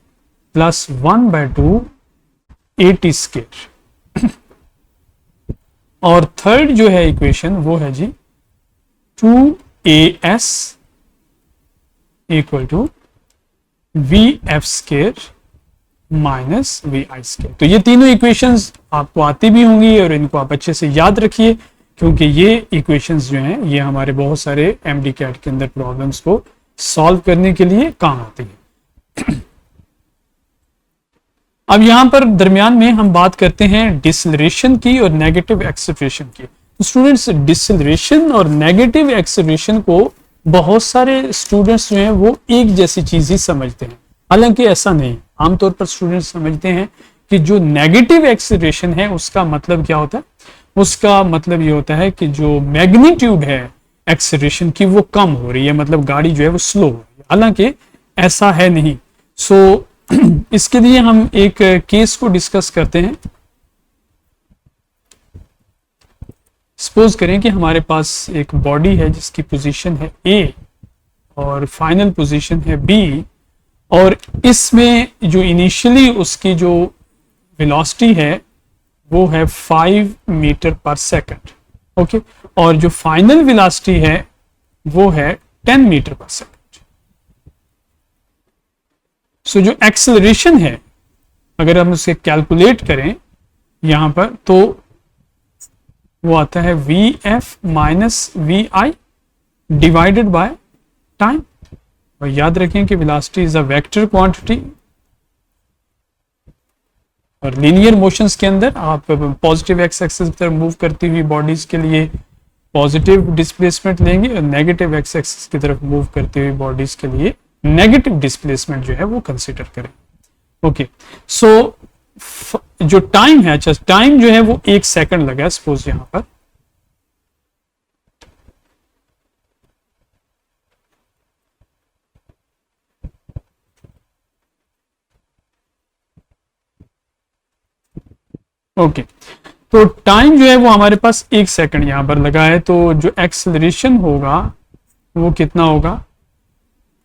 प्लस 1/2 AT स्क्वायर। और थर्ड जो है इक्वेशन वो है जी 2AS equal to VF square minus VI square. तो ये तीनों इक्वेशंस आपको आती भी होंगी और इनको आप अच्छे से याद रखिए क्योंकि ये इक्वेशंस जो हैं ये हमारे बहुत सारे MD CAT के अंदर प्रॉब्लम्स को सॉल्व करने के लिए काम आती हैं। अब यहां पर दरमियान में हम बात करते हैं डिसेलरेशन की और नेगेटिव एक्सेलरेशन की। तो स्टूडेंट्स डिसेलरेशन और नेगेटिव एक्सेलरेशन को बहुत सारे स्टूडेंट्स जो हैं वो एक जैसी चीज ही समझते हैं, हालांकि ऐसा नहीं। आमतौर पर स्टूडेंट्स समझते हैं कि जो नेगेटिव एक्सेलरेशन है उसका मतलब क्या होता है, उसका मतलब ये होता है कि जो मैग्नीट्यूड है एक्सेलरेशन की वो कम हो रही है, मतलब गाड़ी जो है वो स्लो हो रही है, हालांकि ऐसा है नहीं। इसके लिए हम एक केस को डिस्कस करते हैं। सपोज करें कि हमारे पास एक बॉडी है जिसकी पोजीशन है A और फाइनल पोजीशन है B, और इसमें जो इनिशियली उसकी जो वेलोसिटी है वो है 5 मीटर पर सेकंड, ओके, और जो फाइनल वेलोसिटी है वो है 10 मीटर पर सेकंड। जो एक्सेलरेशन है अगर हम उसे कैलकुलेट करें यहां पर तो वो आता है VF minus VI divided by time. और याद रखें कि velocity is a vector quantity और लीनियर मोशंस के अंदर आप पॉजिटिव एक्स एक्सिस पर मूव करती हुई बॉडीज के लिए पॉजिटिव डिस्प्लेसमेंट लेंगे और नेगेटिव एक्स एक्सिस की तरफ मूव करती हुई बॉडीज के लिए नेगेटिव डिस्प्लेसमेंट जो है वो कंसीडर करें। ओके, जो टाइम है, अच्छा टाइम जो है वो 1 सेकंड लगा सपोज यहां पर, ओके, तो टाइम जो है वो हमारे पास 1 सेकंड यहां पर लगा है, तो जो एक्सेलरेशन होगा वो कितना होगा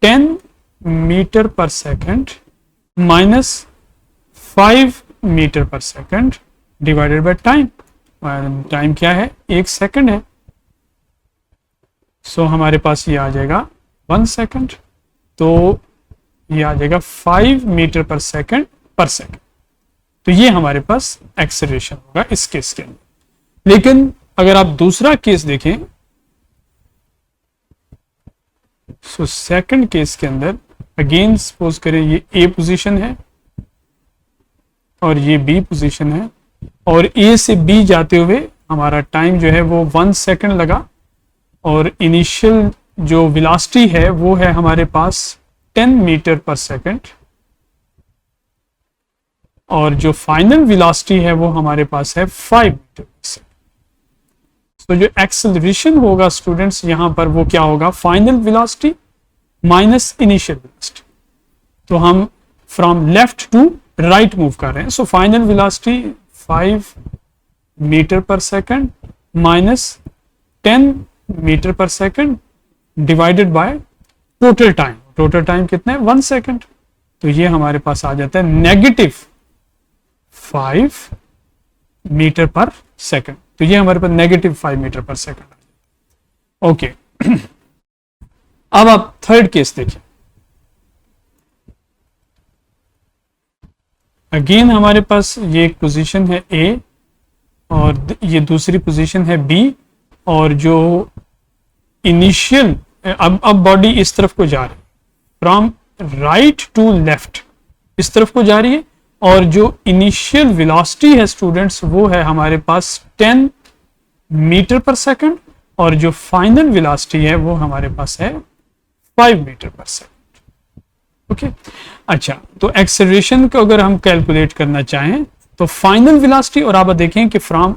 10 मीटर पर सेकंड माइनस 5 मीटर पर second divided by time. Time क्या है 1 सेकंड है, हमारे पास ये आ जाएगा 1 सेकंड, तो ये आ जाएगा 5 मीटर पर सेकंड। तो ये हमारे पास एक्सेलरेशन होगा इस केस के अंदर। लेकिन अगर आप दूसरा केस देखें, सेकंड केस के अंदर अगेन सपोज करें ये A पोजीशन है और ये B पोजीशन है, और A से B जाते हुए हमारा टाइम जो है वो 1 सेकंड लगा, और इनिशियल जो वेलोसिटी है वो है हमारे पास 10 मीटर पर सेकंड, और जो फाइनल वेलोसिटी है वो हमारे पास है 5 मीटर पर सेकंड। तो जो एक्सेलरेशन होगा स्टूडेंट्स यहां पर वो क्या होगा, final velocity minus initial velocity. तो हम from left to right move कर रहे हैं। सो फाइनल वेलोसिटी 5 मीटर पर सेकंड माइनस 10 मीटर पर second divided by total time. Total time कितना है? 1 सेकंड। तो ये हमारे पास आ जाता है -5 मीटर पर सेकंड। तो ये हमारे पास -5 मीटर पर सेकंड। ओके, अब आप थर्ड केस देखिए। अगेन हमारे पास ये एक पोजीशन है ए और ये दूसरी पोजीशन है बी, और जो इनिशियल अब बॉडी इस तरफ को जा रही है, फ्रॉम राइट टू लेफ्ट इस तरफ को जा रही है, और जो इनिशियल वेलोसिटी है स्टूडेंट्स वो है हमारे पास 10 मीटर पर सेकंड, और जो फाइनल वेलोसिटी है वो हमारे पास है 5 मीटर पर सेकंड। ओके, अच्छा, तो एक्सेलरेशन को अगर हम कैलकुलेट करना चाहें तो फाइनल वेलोसिटी, और आप देखें कि from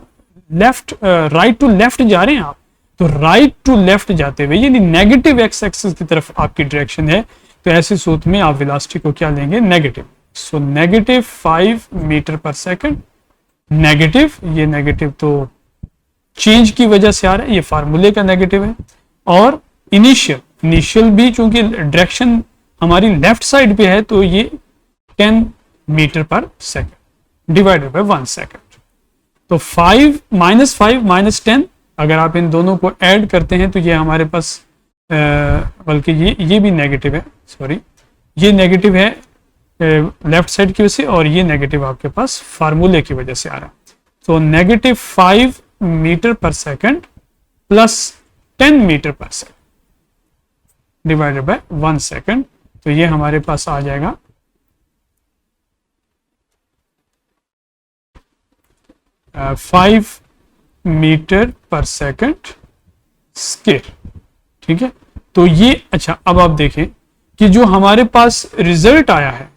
left right to left जा रहे हैं आप, तो राइट टू लेफ्ट जाते हुए यानी नेगेटिव एक्स एक्सिस की तरफ आपकी डायरेक्शन है, तो ऐसे सूत्र में आप वेलोसिटी को क्या लेंगे? नेगेटिव। सो -5 मीटर पर सेकंड, नेगेटिव, ये नेगेटिव तो चेंज की वजह से आ रहा है, ये फार्मूले का नेगेटिव है, और इनिशियल भी चूंकि डायरेक्शन हमारी लेफ्ट साइड पे है तो ये 10 मीटर पर सेकंड डिवाइडेड बाय 1 सेकंड। तो 5 माइनस 10, अगर आप इन दोनों को ऐड करते हैं तो ये हमारे पास बल्कि ये भी नेगेटिव है, सॉरी, ये नेगेटिव है लेफ्ट साइड की वजह से, और ये नेगेटिव आपके पास फार्मूले की वजह से आ रहा है। तो -5 मीटर पर सेकंड प्लस 10 मीटर पर सेकंड डिवाइडेड बाय 1 सेकंड, तो ये हमारे पास आ जाएगा 5 मीटर पर सेकंड स्क्वायर। ठीक है, तो ये अच्छा, अब आप देखें कि जो हमारे पास रिजल्ट आया है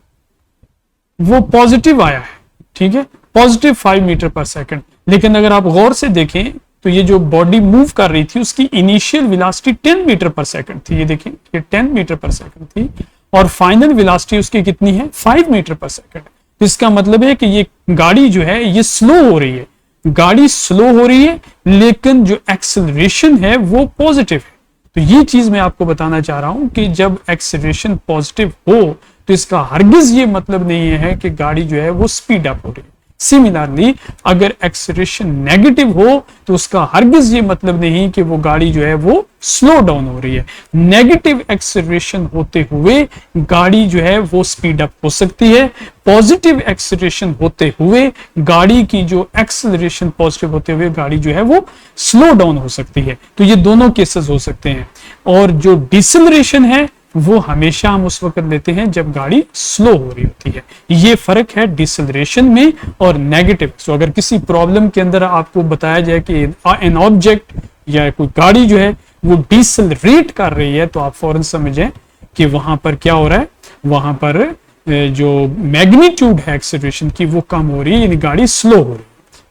वो पॉजिटिव आया है। ठीक है, पॉजिटिव 5 मीटर पर सेकंड, लेकिन अगर आप गौर से देखें तो ये जो बॉडी मूव कर रही थी उसकी इनिशियल वेलोसिटी 10 मीटर पर सेकंड थी। ये देखें, ये 10 मीटर पर सेकंड थी, और फाइनल वेलोसिटी उसकी कितनी है? 5 मीटर पर सेकंड। इसका मतलब है कि ये गाड़ी जो है ये स्लो हो रही है, गाड़ी स्लो हो रही है, लेकिन जो एक्सेलरेशन है वो पॉजिटिव है। तो ये चीज मैं आपको बताना चाह रहा हूं कि जब एक्सेलरेशन पॉजिटिव हो तो इसका हरगिज ये मतलब नहीं है कि गाड़ी जो है वो स्पीड अप हो रही है। सिमिलरली अगर एक्सेलरेशन नेगेटिव हो तो उसका हरगिज ये मतलब नहीं कि वो गाड़ी जो है वो स्लो डाउन हो रही है। नेगेटिव एक्सेलरेशन होते हुए गाड़ी जो है वो स्पीड अप हो सकती है, पॉजिटिव एक्सेलरेशन होते हुए गाड़ी की जो एक्सेलरेशन पॉजिटिव होते हुए गाड़ी जो है वो स्लो डाउन हो सकती है। तो ये दोनों केसेस हो सकते हैं, और जो डिसेलरेशन है वो हमेशा हम उस वक्त लेते हैं जब गाड़ी स्लो हो रही होती है। ये फर्क है डिसेलरेशन में और नेगेटिव। सो अगर किसी प्रॉब्लम के अंदर आपको बताया जाए कि एन ऑब्जेक्ट या कोई गाड़ी जो है वो डिसेलरेट कर रही है, तो आप फौरन समझें कि वहां पर क्या हो रहा है, वहां पर जो मैग्नीट्यूड है एक्सेलरेशन की वो कम हो रही है, यानी गाड़ी स्लो हो रही है।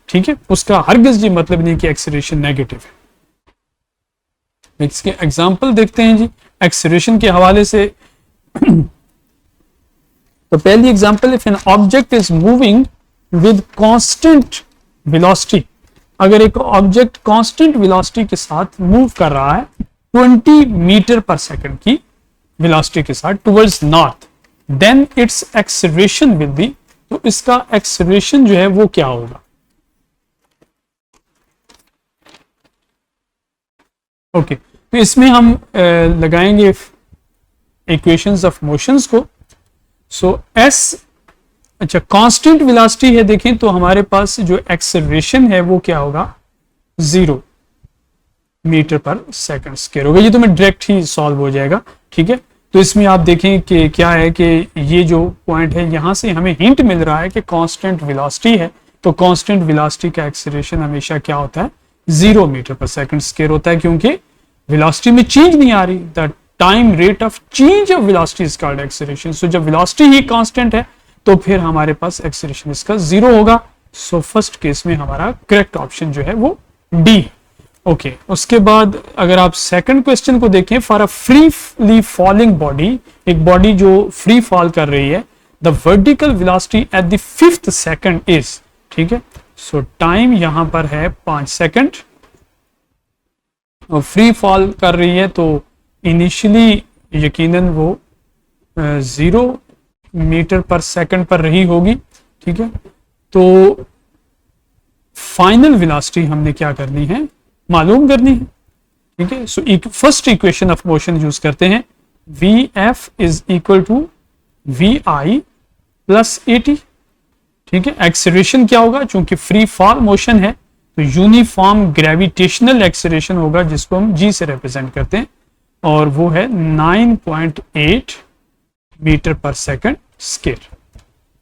ठीक है, उसका हरगिज ये मतलब नहीं कि एक्सेलरेशन नेगेटिव है। इसके एग्जाम्पल देखते हैं जी एक्सेलरेशन के हवाले से। तो पहली example, if an object is moving with constant velocity, अगर एक ऑब्जेक्ट कांस्टेंट वेलोसिटी के साथ मूव कर रहा है 20 मीटर पर सेकंड की वेलोसिटी के साथ towards north, then its acceleration will be, तो इसका एक्सेलरेशन जो है वो क्या होगा? ओके, तो इसमें हम लगाएंगे इक्वेशंस ऑफ मोशंस को। सो एस, अच्छा, कांस्टेंट वेलोसिटी है, देखें तो हमारे पास जो एक्सेलरेशन है वो क्या होगा? 0 मीटर पर सेकंड स्क्वायर होगा। ये तो मैं डायरेक्ट ही सॉल्व हो जाएगा। ठीक है, तो इसमें आप देखें कि क्या है कि ये जो पॉइंट है यहां से हमें हिंट मिल रहा है कि कांस्टेंट वेलोसिटी है, तो कांस्टेंट वेलोसिटी का एक्सेलरेशन हमेशा क्या होता है? 0 मीटर पर सेकंड स्क्वायर होता है, क्योंकि वेलोसिटी में चेंज नहीं आ रही। The time rate of change of velocity is called acceleration. So जब वेलोसिटी ही कांस्टेंट है तो फिर हमारे पास एक्सेलरेशन इसका 0 होगा। सो फर्स्ट केस में हमारा करेक्ट ऑप्शन जो है वो डी है। ओके उसके बाद अगर आप सेकंड क्वेश्चन को देखें, for a freely falling body, एक बॉडी जो फ्री फॉल कर रही है, the vertical velocity at the 5th second is, ठीक है, सो टाइम यहां पर है 5 सेकंड, और फ्री फॉल कर रही है तो इनिशियली यकीनन वो 0 मीटर पर सेकंड पर रही होगी, ठीक है। तो फाइनल वेलोसिटी हमने क्या करनी है, मालूम करनी है, ठीक है। So first equation of motion use करते हैं, Vf is equal to Vi plus AT, ठीक है। एक्सेलरेशन क्या होगा, चूंकि फ्री फॉल मोशन है तो यूनिफॉर्म ग्रेविटेशनल एक्सेलरेशन होगा जिसको हम G से रिप्रेजेंट करते हैं, और वो है 9.8 मीटर पर सेकंड स्क्वायर।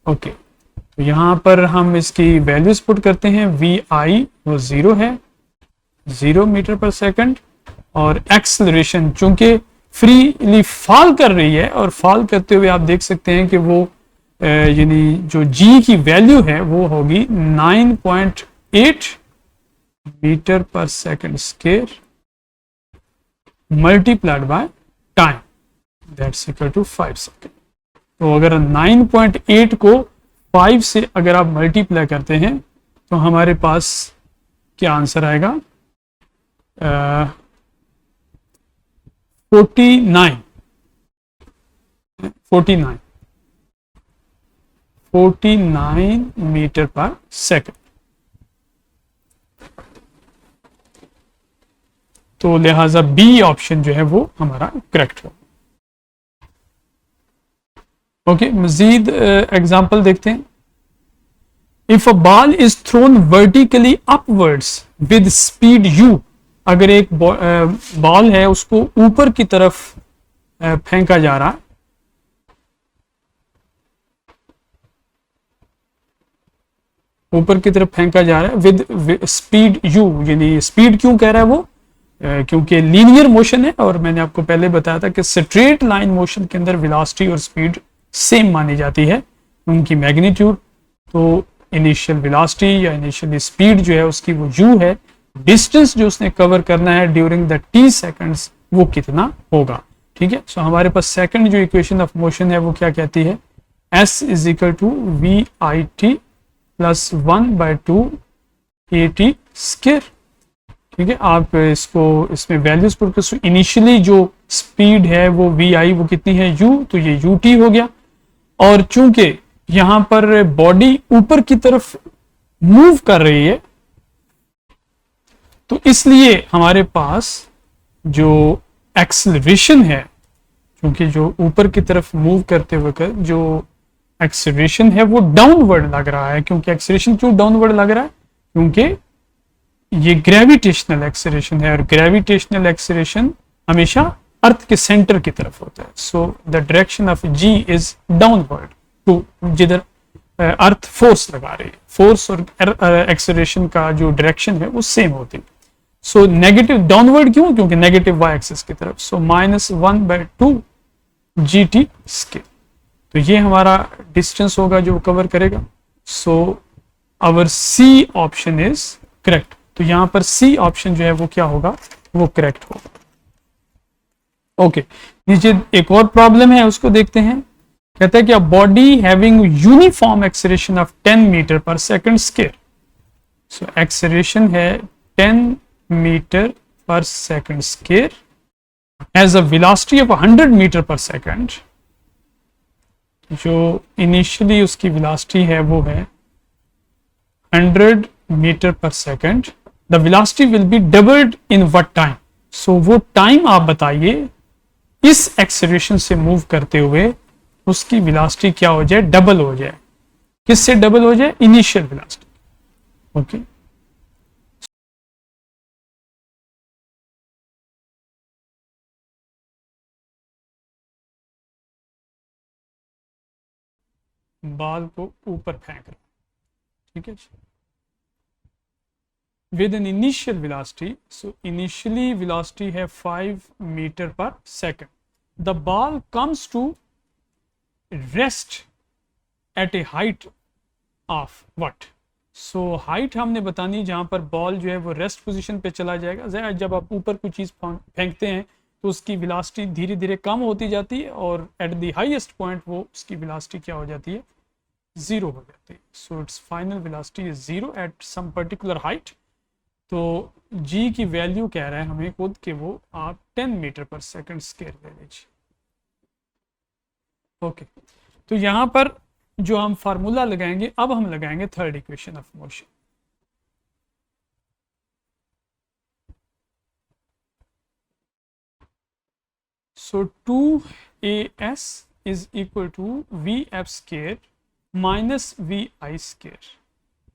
ओके, तो यहां पर हम इसकी वैल्यूज पुट करते हैं, Vi वो 0 है, 0 मीटर पर सेकंड, और एक्सेलरेशन चूंकि फ्रीली फॉल कर रही है, और फॉल करते हुए आप देख सकते हैं कि वो यानी जो G की वैल्यू है वो होगी 9.8 मीटर पर second square multiplied by time, that's equal to 5 second. तो अगर 9.8 को 5 से अगर आप मल्टीप्लाई करते हैं तो हमारे पास क्या आंसर आएगा, 49 मीटर पर सेकंड। तो लिहाजा बी ऑप्शन जो है वो हमारा करेक्ट हो। ओके, मजीद एग्जांपल देखते हैं। If a ball is thrown vertically upwards with speed u, अगर एक बॉल है उसको ऊपर की तरफ फेंका जा रहा है, ऊपर की तरफ फेंका जा रहा है विद स्पीड u, यानी स्पीड क्यों कह रहा है वो, क्योंकि लीनियर मोशन है, और मैंने आपको पहले बताया था कि स्ट्रेट लाइन मोशन के अंदर वेलोसिटी और स्पीड सेम मानी जाती है, उनकी मैग्नीट्यूड। तो इनिशियल वेलोसिटी या इनिशियल स्पीड जो है उसकी वो u है, डिस्टेंस जो उसने कवर करना है ड्यूरिंग द t सेकंड्स वो कितना होगा, ठीक है। सो हमारे पास सेकंड जो इक्वेशन ऑफ मोशन है वो क्या कहती है, s is equal to VIT plus 1/2 AT square, ठीक है। आप इसको इसमें वैल्यूज पुट कर, इनिशियली जो स्पीड है वो VI वो कितनी है u, तो ये UT हो गया, और चूंकि यहां पर बॉडी ऊपर की तरफ मूव कर रही है तो इसलिए हमारे पास जो एक्सेलरेशन है, क्योंकि जो ऊपर की तरफ मूव करते वक्त जो एक्सेलरेशन है वो डाउनवर्ड लग रहा है। क्योंकि एक्सेलरेशन क्यों डाउनवर्ड लग रहा है, क्योंकि ये ग्रेविटेशनल एक्सेलरेशन है, और ग्रेविटेशनल एक्सेलरेशन हमेशा अर्थ के सेंटर की तरफ होता है। So the direction of G is downward to, जिधर अर्थ फोर्स लगा रही है, फोर्स और एक्सेलरेशन का जो डायरेक्शन है वो सेम होती है। सो नेगेटिव डाउनवर्ड क्यों, क्योंकि नेगेटिव y एक्सिस की तरफ, सो -1/2 GT स्क्वायर। तो ये हमारा डिस्टेंस होगा जो कवर करेगा। So our C option is correct. तो यहां पर C ऑप्शन जो है वो क्या होगा, वो करेक्ट होगा। ओके, नीचे एक और प्रॉब्लम है उसको देखते हैं। कहता है कि a body having uniform acceleration of 10 metre पर सेकंड स्क्वायर, सो एक्सेलरेशन है 10 मीटर पर second square as a velocity of 100 metre पर सेकंड, जो इनिशियली उसकी वेलोसिटी है वो है 100 मीटर पर second, the velocity will be doubled in what time. So वो टाइम आप बताइए इस एक्सेलरेशन से मूव करते हुए उसकी वेलोसिटी क्या हो जाए, डबल हो जाए। किससे डबल हो जाए, इनिशियल वेलोसिटी। ओके, बाल को ऊपर फेंक रहा, ठीक है, with an initial velocity. So initially velocity है 5 मीटर पर second, the ball comes to rest at a height of what, so height हमने बतानी जहाँ पर बॉल जो है वो रेस्ट पोजीशन पे चला जाएगा। जब आप ऊपर कोई चीज़ फेंकते हैं तो उसकी वेलोसिटी धीरे धीरे कम होती जाती है और एट द हाईएस्ट पॉइंट वो उसकी वेलोसिटी क्या हो जाती है, ज़ीरो हो जाती है। So it's final velocity is zero at some particular height. तो जी की वैल्यू कह रहा है हमें खुद कि वो आप 10 मीटर पर सेकंड स्क्वायर ले लीजिए। ओके, तो यहाँ पर जो हम फार्मूला लगाएंगे, अब हम लगाएंगे third equation of motion. So 2as is equal to v f square minus v i square.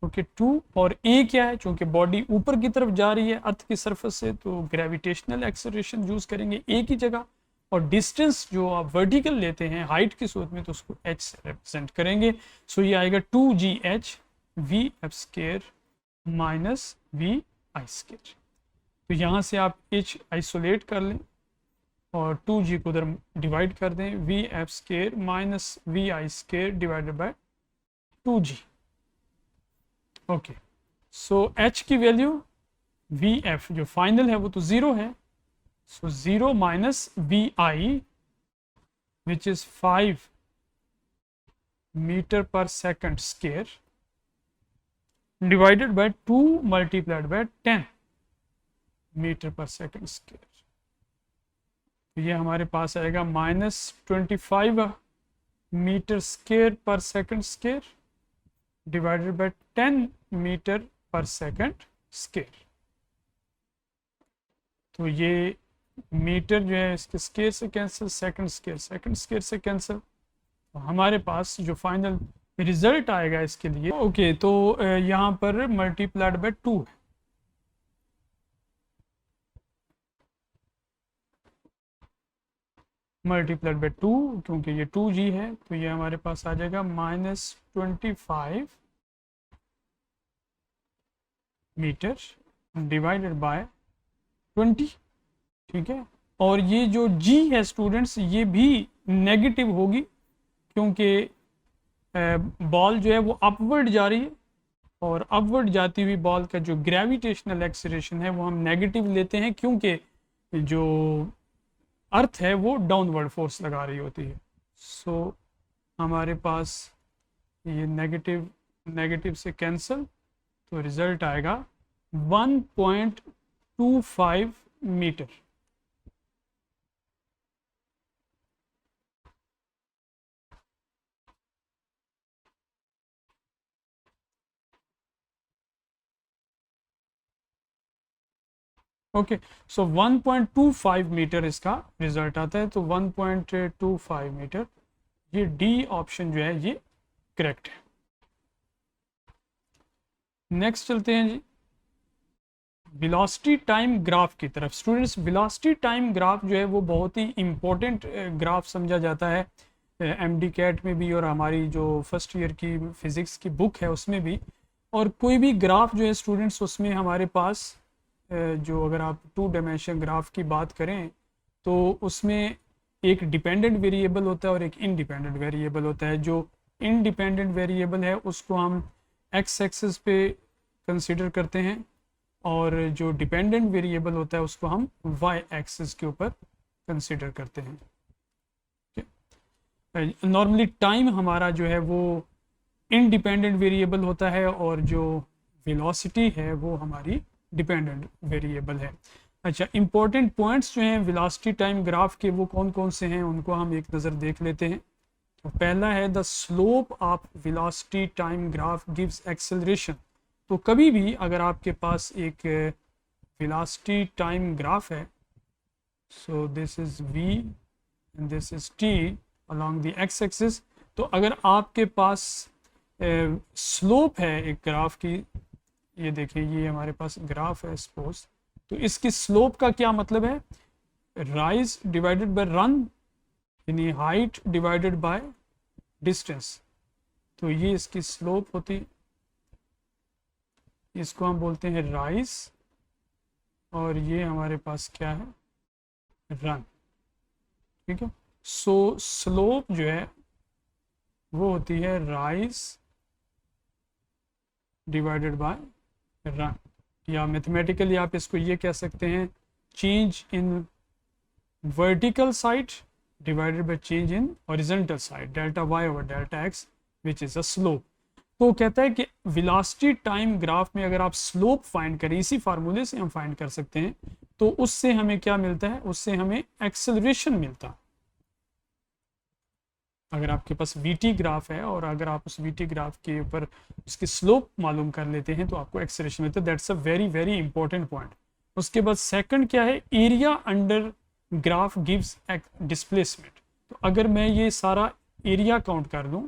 Okay, 2 और a क्या है, चूंकि बॉडी ऊपर की तरफ जा रही है अर्थ की सरफेस से तो ग्रेविटेशनल एक्सेलरेशन यूज करेंगे a की जगह, और डिस्टेंस जो आप वर्टिकल लेते हैं हाइट की सूरत में तो उसको h से रिप्रेजेंट करेंगे। सो ये आएगा 2gh v f square minus v i square. तो यहाँ से आप h आइसोलेट कर लें और 2g को उधर डिवाइड कर दें, v f square minus v i square divided by 2g। Okay, so h की वैल्यू वी एफ जो फाइनल है वो तो ज़ीरो है, so zero minus v i which is 5 metre पर second square divided by 2 multiplied by 10 metre पर second square. तो ये हमारे पास आएगा -25 metre square per second square divided by 10 metre पर सेकंड स्क्वायर। तो ये मीटर जो है इसके स्क्वायर से कैंसिल, सेकंड स्क्वायर से कैंसिल, तो हमारे पास जो फाइनल रिजल्ट आएगा इसके लिए, ओके, तो यहाँ पर मल्टीप्लाइड बाय 2 है। मल्टीप्लाइड बाय 2 क्योंकि ये 2g है तो ये हमारे पास आ जाएगा -25 मीटर डिवाइडेड बाय 20। ठीक है, और ये जो g है स्टूडेंट्स ये भी नेगेटिव होगी क्योंकि बॉल जो है वो अपवर्ड जा रही है और अपवर्ड जाती हुई बॉल का जो ग्रेविटेशनल एक्सीलरेशन है वो हम नेगेटिव लेते हैं क्योंकि जो अर्थ है वो डाउनवर्ड फोर्स लगा रही होती है। सो हमारे पास ये नेगेटिव से कैंसिल, तो रिजल्ट आएगा 1.25 मीटर। ओके, सो 1.25 मीटर इसका रिजल्ट आता है, तो 1.25 मीटर, ये डी ऑप्शन जो है ये करेक्ट है। नेक्स्ट चलते हैं जी वेलोसिटी टाइम ग्राफ की तरफ। स्टूडेंट्स, वेलोसिटी टाइम ग्राफ जो है वो बहुत ही इंपॉर्टेंट ग्राफ समझा जाता है एमडी कैट में भी और हमारी जो फर्स्ट ईयर की फिज़िक्स की बुक है उसमें भी। और कोई भी ग्राफ जो है स्टूडेंट्स उसमें हमारे पास जो अगर आप 2 डायमेंशन ग्राफ की बात करें तो उसमें एक डिपेंडेंट वेरिएबल होता है और एक इंडिपेंडेंट वेरिएबल होता है। जो इंडिपेंडेंट वेरिएबल है उसको हम एक्स एक्सिस पे कंसीडर करते हैं और जो डिपेंडेंट वेरिएबल होता है उसको हम वाई एक्सिस के ऊपर कंसीडर करते हैं। नॉर्मली टाइम हमारा जो है वो इंडिपेंडेंट वेरिएबल होता है और जो वेलोसिटी है वो हमारी डिपेंडेंट वेरिएबल है। अच्छा, इंपॉर्टेंट पॉइंट्स जो हैं वेलोसिटी टाइम ग्राफ के वो कौन कौन से हैं उनको हम एक नज़र देख लेते हैं। तो पहला है the slope of velocity time graph gives acceleration. तो कभी भी अगर आपके पास एक वेलोसिटी टाइम ग्राफ है, सो this is v and this is t along the x axis, तो अगर आपके पास स्लोप है एक ग्राफ की, ये देखिए ये हमारे पास ग्राफ है सपोज, तो इसकी स्लोप का क्या मतलब है, राइज डिवाइडेड बाय रन यानी हाइट डिवाइडेड बाय डिस्टेंस। तो ये इसकी स्लोप होती, इसको हम बोलते हैं राइज, और ये हमारे पास क्या है, रन। ठीक है, सो स्लोप जो है वो होती है राइज डिवाइडेड बाय रन, या मैथमेटिकली आप इसको ये कह सकते हैं change in vertical side divided by change in horizontal side, delta y over delta x which is a slope. तो कहता है कि वेलोसिटी टाइम ग्राफ में अगर आप स्लोप फाइंड करें, इसी फार्मूले से हम फाइंड कर सकते हैं, तो उससे हमें क्या मिलता है, उससे हमें एक्सेलरेशन मिलता है। अगर आपके पास वीटी ग्राफ है और अगर आप उस वीटी ग्राफ के ऊपर उसकी स्लोप मालूम कर लेते हैं तो आपको एक्सेलरेशन मिलता है। That's a very very important point. उसके बाद सेकंड क्या है, area under graph gives displacement. तो अगर मैं ये सारा एरिया काउंट कर दूं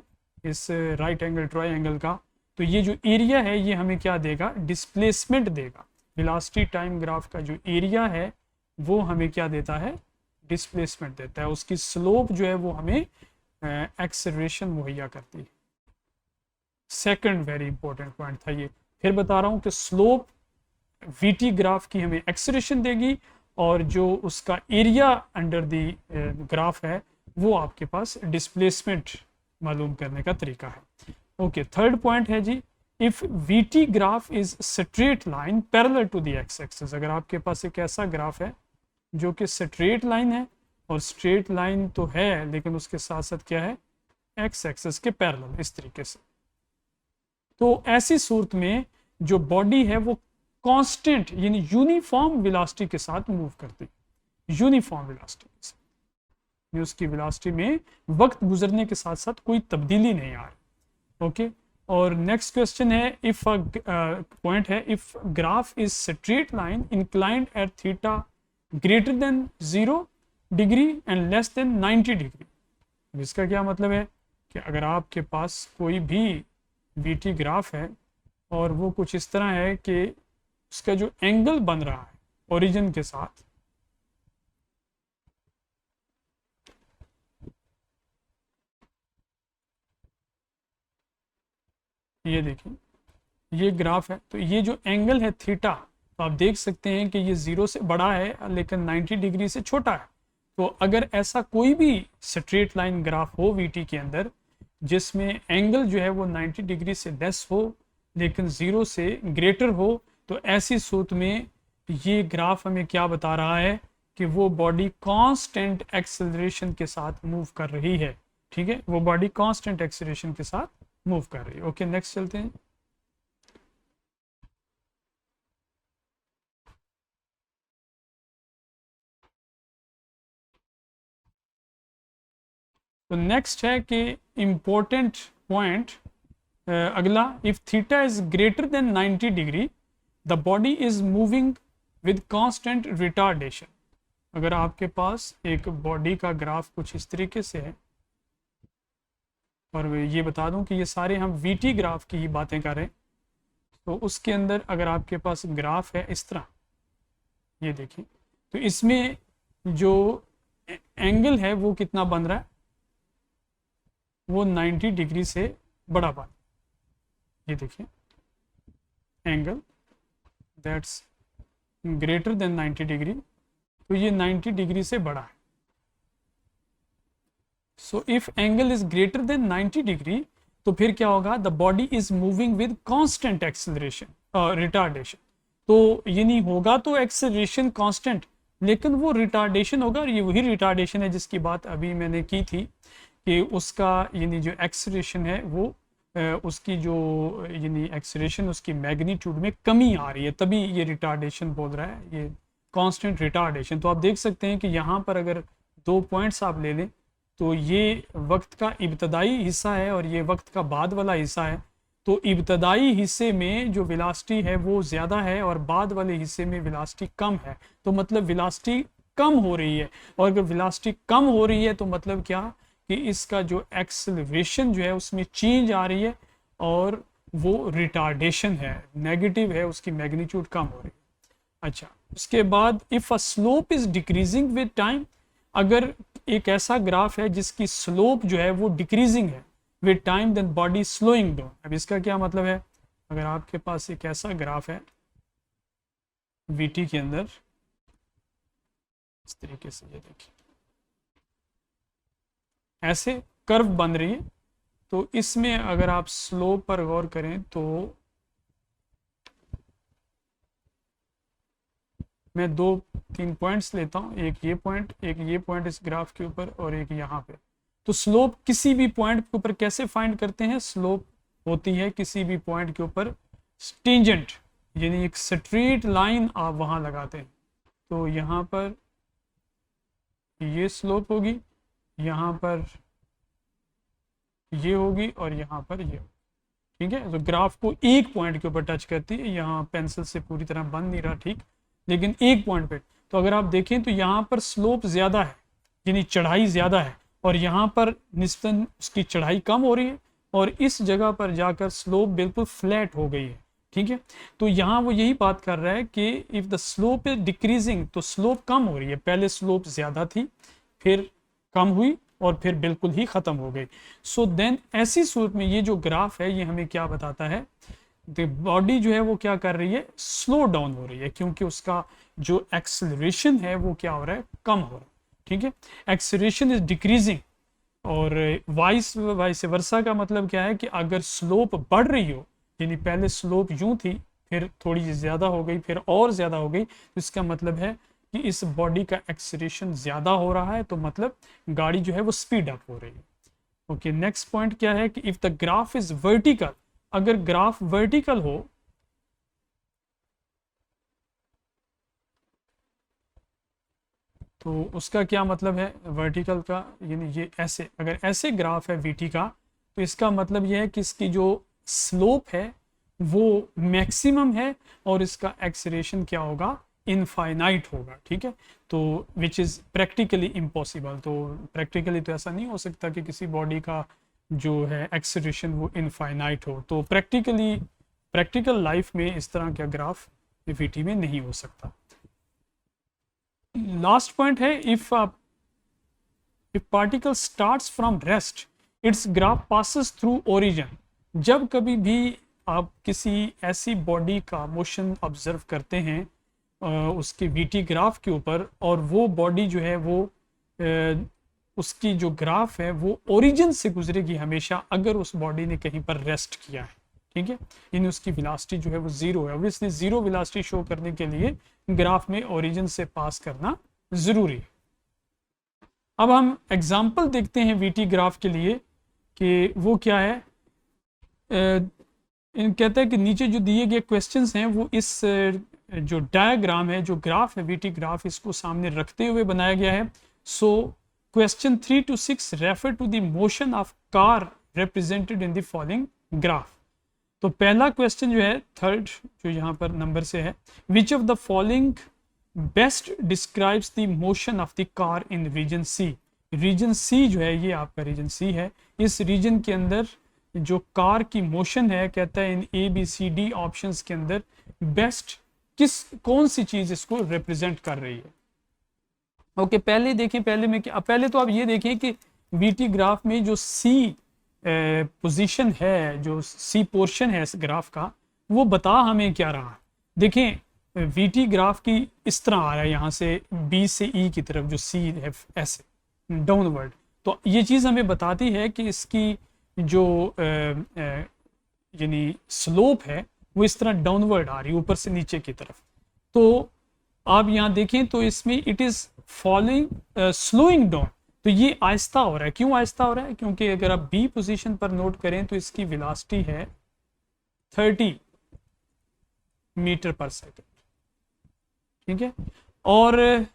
इस राइट एंगल ट्रायंगल का, तो ये जो एरिया है ये हमें क्या देगा, डिस्प्लेसमेंट देगा। वेलोसिटी टाइम ग्राफ का जो एरिया है वो हमें क्या देता है, डिस्प्लेसमेंट देता है। उसकी स्लोप जो है वो हमें एक्सेलरेशन मुहैया करती है। सेकंड वेरी इंपॉर्टेंट पॉइंट था ये। फिर बता रहा हूं कि स्लोप वीटी ग्राफ की हमें एक्सेलरेशन देगी और जो उसका एरिया अंडर द ग्राफ है वो आपके पास डिस्प्लेसमेंट मालूम करने का तरीका है। ओके, थर्ड पॉइंट है जी, if VT graph is straight line parallel to the x axis. अगर आपके पास एक ऐसा ग्राफ है जो कि स्ट्रेट लाइन है, और स्ट्रेट लाइन तो है लेकिन उसके साथ साथ क्या है, एक्स एक्सिस के पैरेलल, इस तरीके से, तो ऐसी सूरत में जो बॉडी है वो कांस्टेंट यानी यूनिफॉर्म वेलोसिटी के साथ मूव करती है। यूनिफॉर्म वेलोसिटी के साथ, उसकी वेलोसिटी में वक्त गुजरने के साथ साथ कोई तब्दीली नहीं आ रही। ओके, और नेक्स्ट क्वेश्चन है, इफ पॉइंट है, if graph is straight line inclined at theta greater than 0 degree and less than 90 degree. इसका क्या मतलब है कि अगर आपके पास कोई भी वीटी ग्राफ है और वो कुछ इस तरह है कि उसका जो एंगल बन रहा है ओरिजिन के साथ, ये देखिए ये ग्राफ है, तो ये जो एंगल है थीटा, तो आप देख सकते हैं कि ये 0 से बड़ा है लेकिन 90 डिग्री से छोटा है। तो अगर ऐसा कोई भी स्ट्रेट लाइन ग्राफ हो वीटी के अंदर जिसमें एंगल जो है वो 90 डिग्री से लेस हो लेकिन 0 से ग्रेटर हो, तो ऐसी सूरत में ये ग्राफ हमें क्या बता रहा है कि वो बॉडी कांस्टेंट एक्सेलरेशन के साथ मूव कर रही है। ठीक है, वो बॉडी कांस्टेंट एक्सेलरेशन के साथ मूव कर रही है। ओके, नेक्स्ट चलते हैं। तो नेक्स्ट है कि इंपॉर्टेंट पॉइंट अगला, if theta is greater then 90 degree the body is moving with constant retardation. अगर आपके पास एक बॉडी का ग्राफ कुछ इस तरीके से है, और ये बता दूं कि ये सारे हम वीटी ग्राफ की ही बातें कर रहे हैं, तो उसके अंदर अगर आपके पास ग्राफ है इस तरह, ये देखिए, तो इसमें जो एंगल है वो कितना बन रहा है, वो 90 डिग्री से बड़ा बन, ये देखिए angle that's greater than 90 degree, तो ये 90 डिग्री से बड़ा है। So if angle is greater then 90 degree तो फिर क्या होगा, the body is moving with constant acceleration retardation. तो ये नहीं होगा तो एक्सेलरेशन कांस्टेंट, लेकिन वो रिटार्डेशन होगा, और ये वही रिटार्डेशन है जिसकी बात अभी मैंने की थी कि उसका यानी जो एक्सेलरेशन है वो उसकी जो यानी एक्सेलरेशन उसकी मैग्नीट्यूड में कमी आ रही है, तभी ये रिटार्डेशन बोल रहा है, ये कांस्टेंट रिटार्डेशन। तो आप देख सकते हैं कि यहाँ पर अगर 2 पॉइंट्स आप ले लें तो ये वक्त का इब्तदाई हिस्सा है और ये वक्त का बाद वाला हिस्सा है। तो इब्तदाई हिस्से में जो वेलोसिटी है वो ज़्यादा है और बाद वाले हिस्से में वेलोसिटी कम है, तो मतलब वेलोसिटी कम हो रही है, और अगर वेलोसिटी कम हो रही है तो मतलब क्या कि इसका जो एक्सेलरेशन जो है उसमें चेंज आ रही है और वो रिटार्डेशन है, नेगेटिव है, उसकी मैग्नीट्यूड कम हो रही है। अच्छा, उसके बाद if a slope is decreasing with time, अगर एक ऐसा ग्राफ है जिसकी स्लोप जो है वो डिक्रीजिंग है with time then body slowing down. अब इसका क्या मतलब है, अगर आपके पास एक ऐसा ग्राफ है वीटी के अंदर इस तरीके से, ये देखिए ऐसे कर्व बन रही है, तो इसमें अगर आप स्लोप पर गौर करें तो मैं 2-3 पॉइंट्स लेता हूँ, एक ये पॉइंट इस ग्राफ के ऊपर और एक यहाँ पे। तो स्लोप किसी भी पॉइंट के ऊपर कैसे फाइंड करते हैं? स्लोप होती है किसी भी पॉइंट के ऊपर टेंजेंट, यानी एक स्ट्रेट लाइन आप वहां लगाते हैं। तो यहाँ पर ये स्लोप होगी, यहाँ पर ये होगी और यहाँ पर ये होगी, ठीक है। तो ग्राफ को एक पॉइंट के ऊपर टच करती है, यहाँ पेंसिल से पूरी तरह बन नहीं रहा, ठीक, लेकिन एक पॉइंट पे। तो अगर आप देखें तो यहाँ पर स्लोप ज्यादा है, यानी चढ़ाई ज्यादा है, और यहाँ पर निस्बतन उसकी चढ़ाई कम हो रही है, और इस जगह पर जाकर स्लोप बिल्कुल फ्लैट हो गई है, ठीक है। तो यहाँ वो यही बात कर रहा है कि if the slope is decreasing, तो स्लोप कम हो रही है, पहले स्लोप ज्यादा थी, फिर कम हुई, और फिर बिल्कुल ही खत्म हो गई। सो देन ऐसी सूरत में ये जो ग्राफ है ये हमें क्या बताता है? बॉडी जो है वो क्या कर रही है? स्लो डाउन हो रही है, क्योंकि उसका जो एक्सेलरेशन है वो क्या हो रहा है? कम हो रहा है, ठीक है। एक्सेलरेशन इज डिक्रीजिंग, और वाइस वर्सा का मतलब क्या है कि अगर स्लोप बढ़ रही हो, यानी पहले स्लोप यूं थी, फिर थोड़ी ज्यादा हो गई, फिर और ज्यादा हो गई, तो इसका मतलब है कि इस बॉडी का एक्सेलरेशन ज्यादा हो रहा है, तो मतलब गाड़ी जो है वो स्पीड अप हो रही है। ओके, नेक्स्ट पॉइंट क्या है कि if the graph is vertical, अगर ग्राफ वर्टिकल हो तो उसका क्या मतलब है वर्टिकल का? यानी ये ऐसे, अगर ऐसे ग्राफ है वीटी का, तो इसका मतलब यह है कि इसकी जो स्लोप है वो मैक्सिमम है, और इसका एक्सेलरेशन क्या होगा? इनफाइनाइट होगा, ठीक है। तो विच इज़ प्रैक्टिकली इम्पॉसिबल, तो प्रैक्टिकली तो ऐसा नहीं हो सकता कि किसी बॉडी का जो है एक्सेलरेशन वो इनफाइनाइट हो। तो प्रैक्टिकल लाइफ में इस तरह का ग्राफ वीटी में नहीं हो सकता। लास्ट पॉइंट है, if particle starts from rest, it's graph passes through origin. जब कभी भी आप किसी ऐसी बॉडी का मोशन ऑब्जर्व करते हैं उसके वीटी ग्राफ के ऊपर, और वो बॉडी जो है वो उसकी जो ग्राफ है वो ओरिजिन से गुजरेगी हमेशा, अगर उस बॉडी ने कहीं पर रेस्ट किया है, ठीक है। यानी उसकी वेलोसिटी जो है वो जीरो है। ऑब्वियसली जीरो वेलोसिटी शो करने के लिए ग्राफ में ओरिजिन से पास करना जरूरी है। अब हम एग्जांपल देखते हैं वीटी ग्राफ के लिए कि वो क्या है। कहता है कि नीचे जो दिए गए क्वेश्चंस हैं वो इस जो डायग्राम है, जो ग्राफ है वीटी ग्राफ, इसको सामने रखते हुए बनाया गया है। So question 3 to 6 refer to the motion of car represented in the following graph. तो पहला क्वेश्चन जो है थर्ड, जो यहाँ पर नंबर से है, which of the following best describes the motion of the car in region C. Region C जो है ये आपका रीजन सी है। इस रीजन के अंदर जो कार की मोशन है, कहता है इन ABCD ऑप्शंस के अंदर बेस्ट कौन सी चीज इसको रिप्रेजेंट कर रही है। ओके, पहले देखें, पहले तो आप ये देखें कि वीटी ग्राफ में जो सी पोजीशन है, जो सी पोर्शन है इस ग्राफ का, वो बता हमें क्या रहा है। देखें वीटी ग्राफ की इस तरह आ रहा है, यहाँ से B से E की तरफ जो सी है ऐसे डाउनवर्ड। तो ये चीज़ हमें बताती है कि इसकी जो यानी स्लोप है वो इस तरह डाउनवर्ड आ रही है, ऊपर से नीचे की तरफ। तो आप यहाँ देखें तो इसमें it is following slowing down, तो ये आहिस्ता हो रहा है। क्यों आहिस्ता हो रहा है? क्योंकि अगर आप बी पोजीशन पर नोट करें तो इसकी वेलोसिटी है 30 मीटर पर सेकंड, ठीक है। और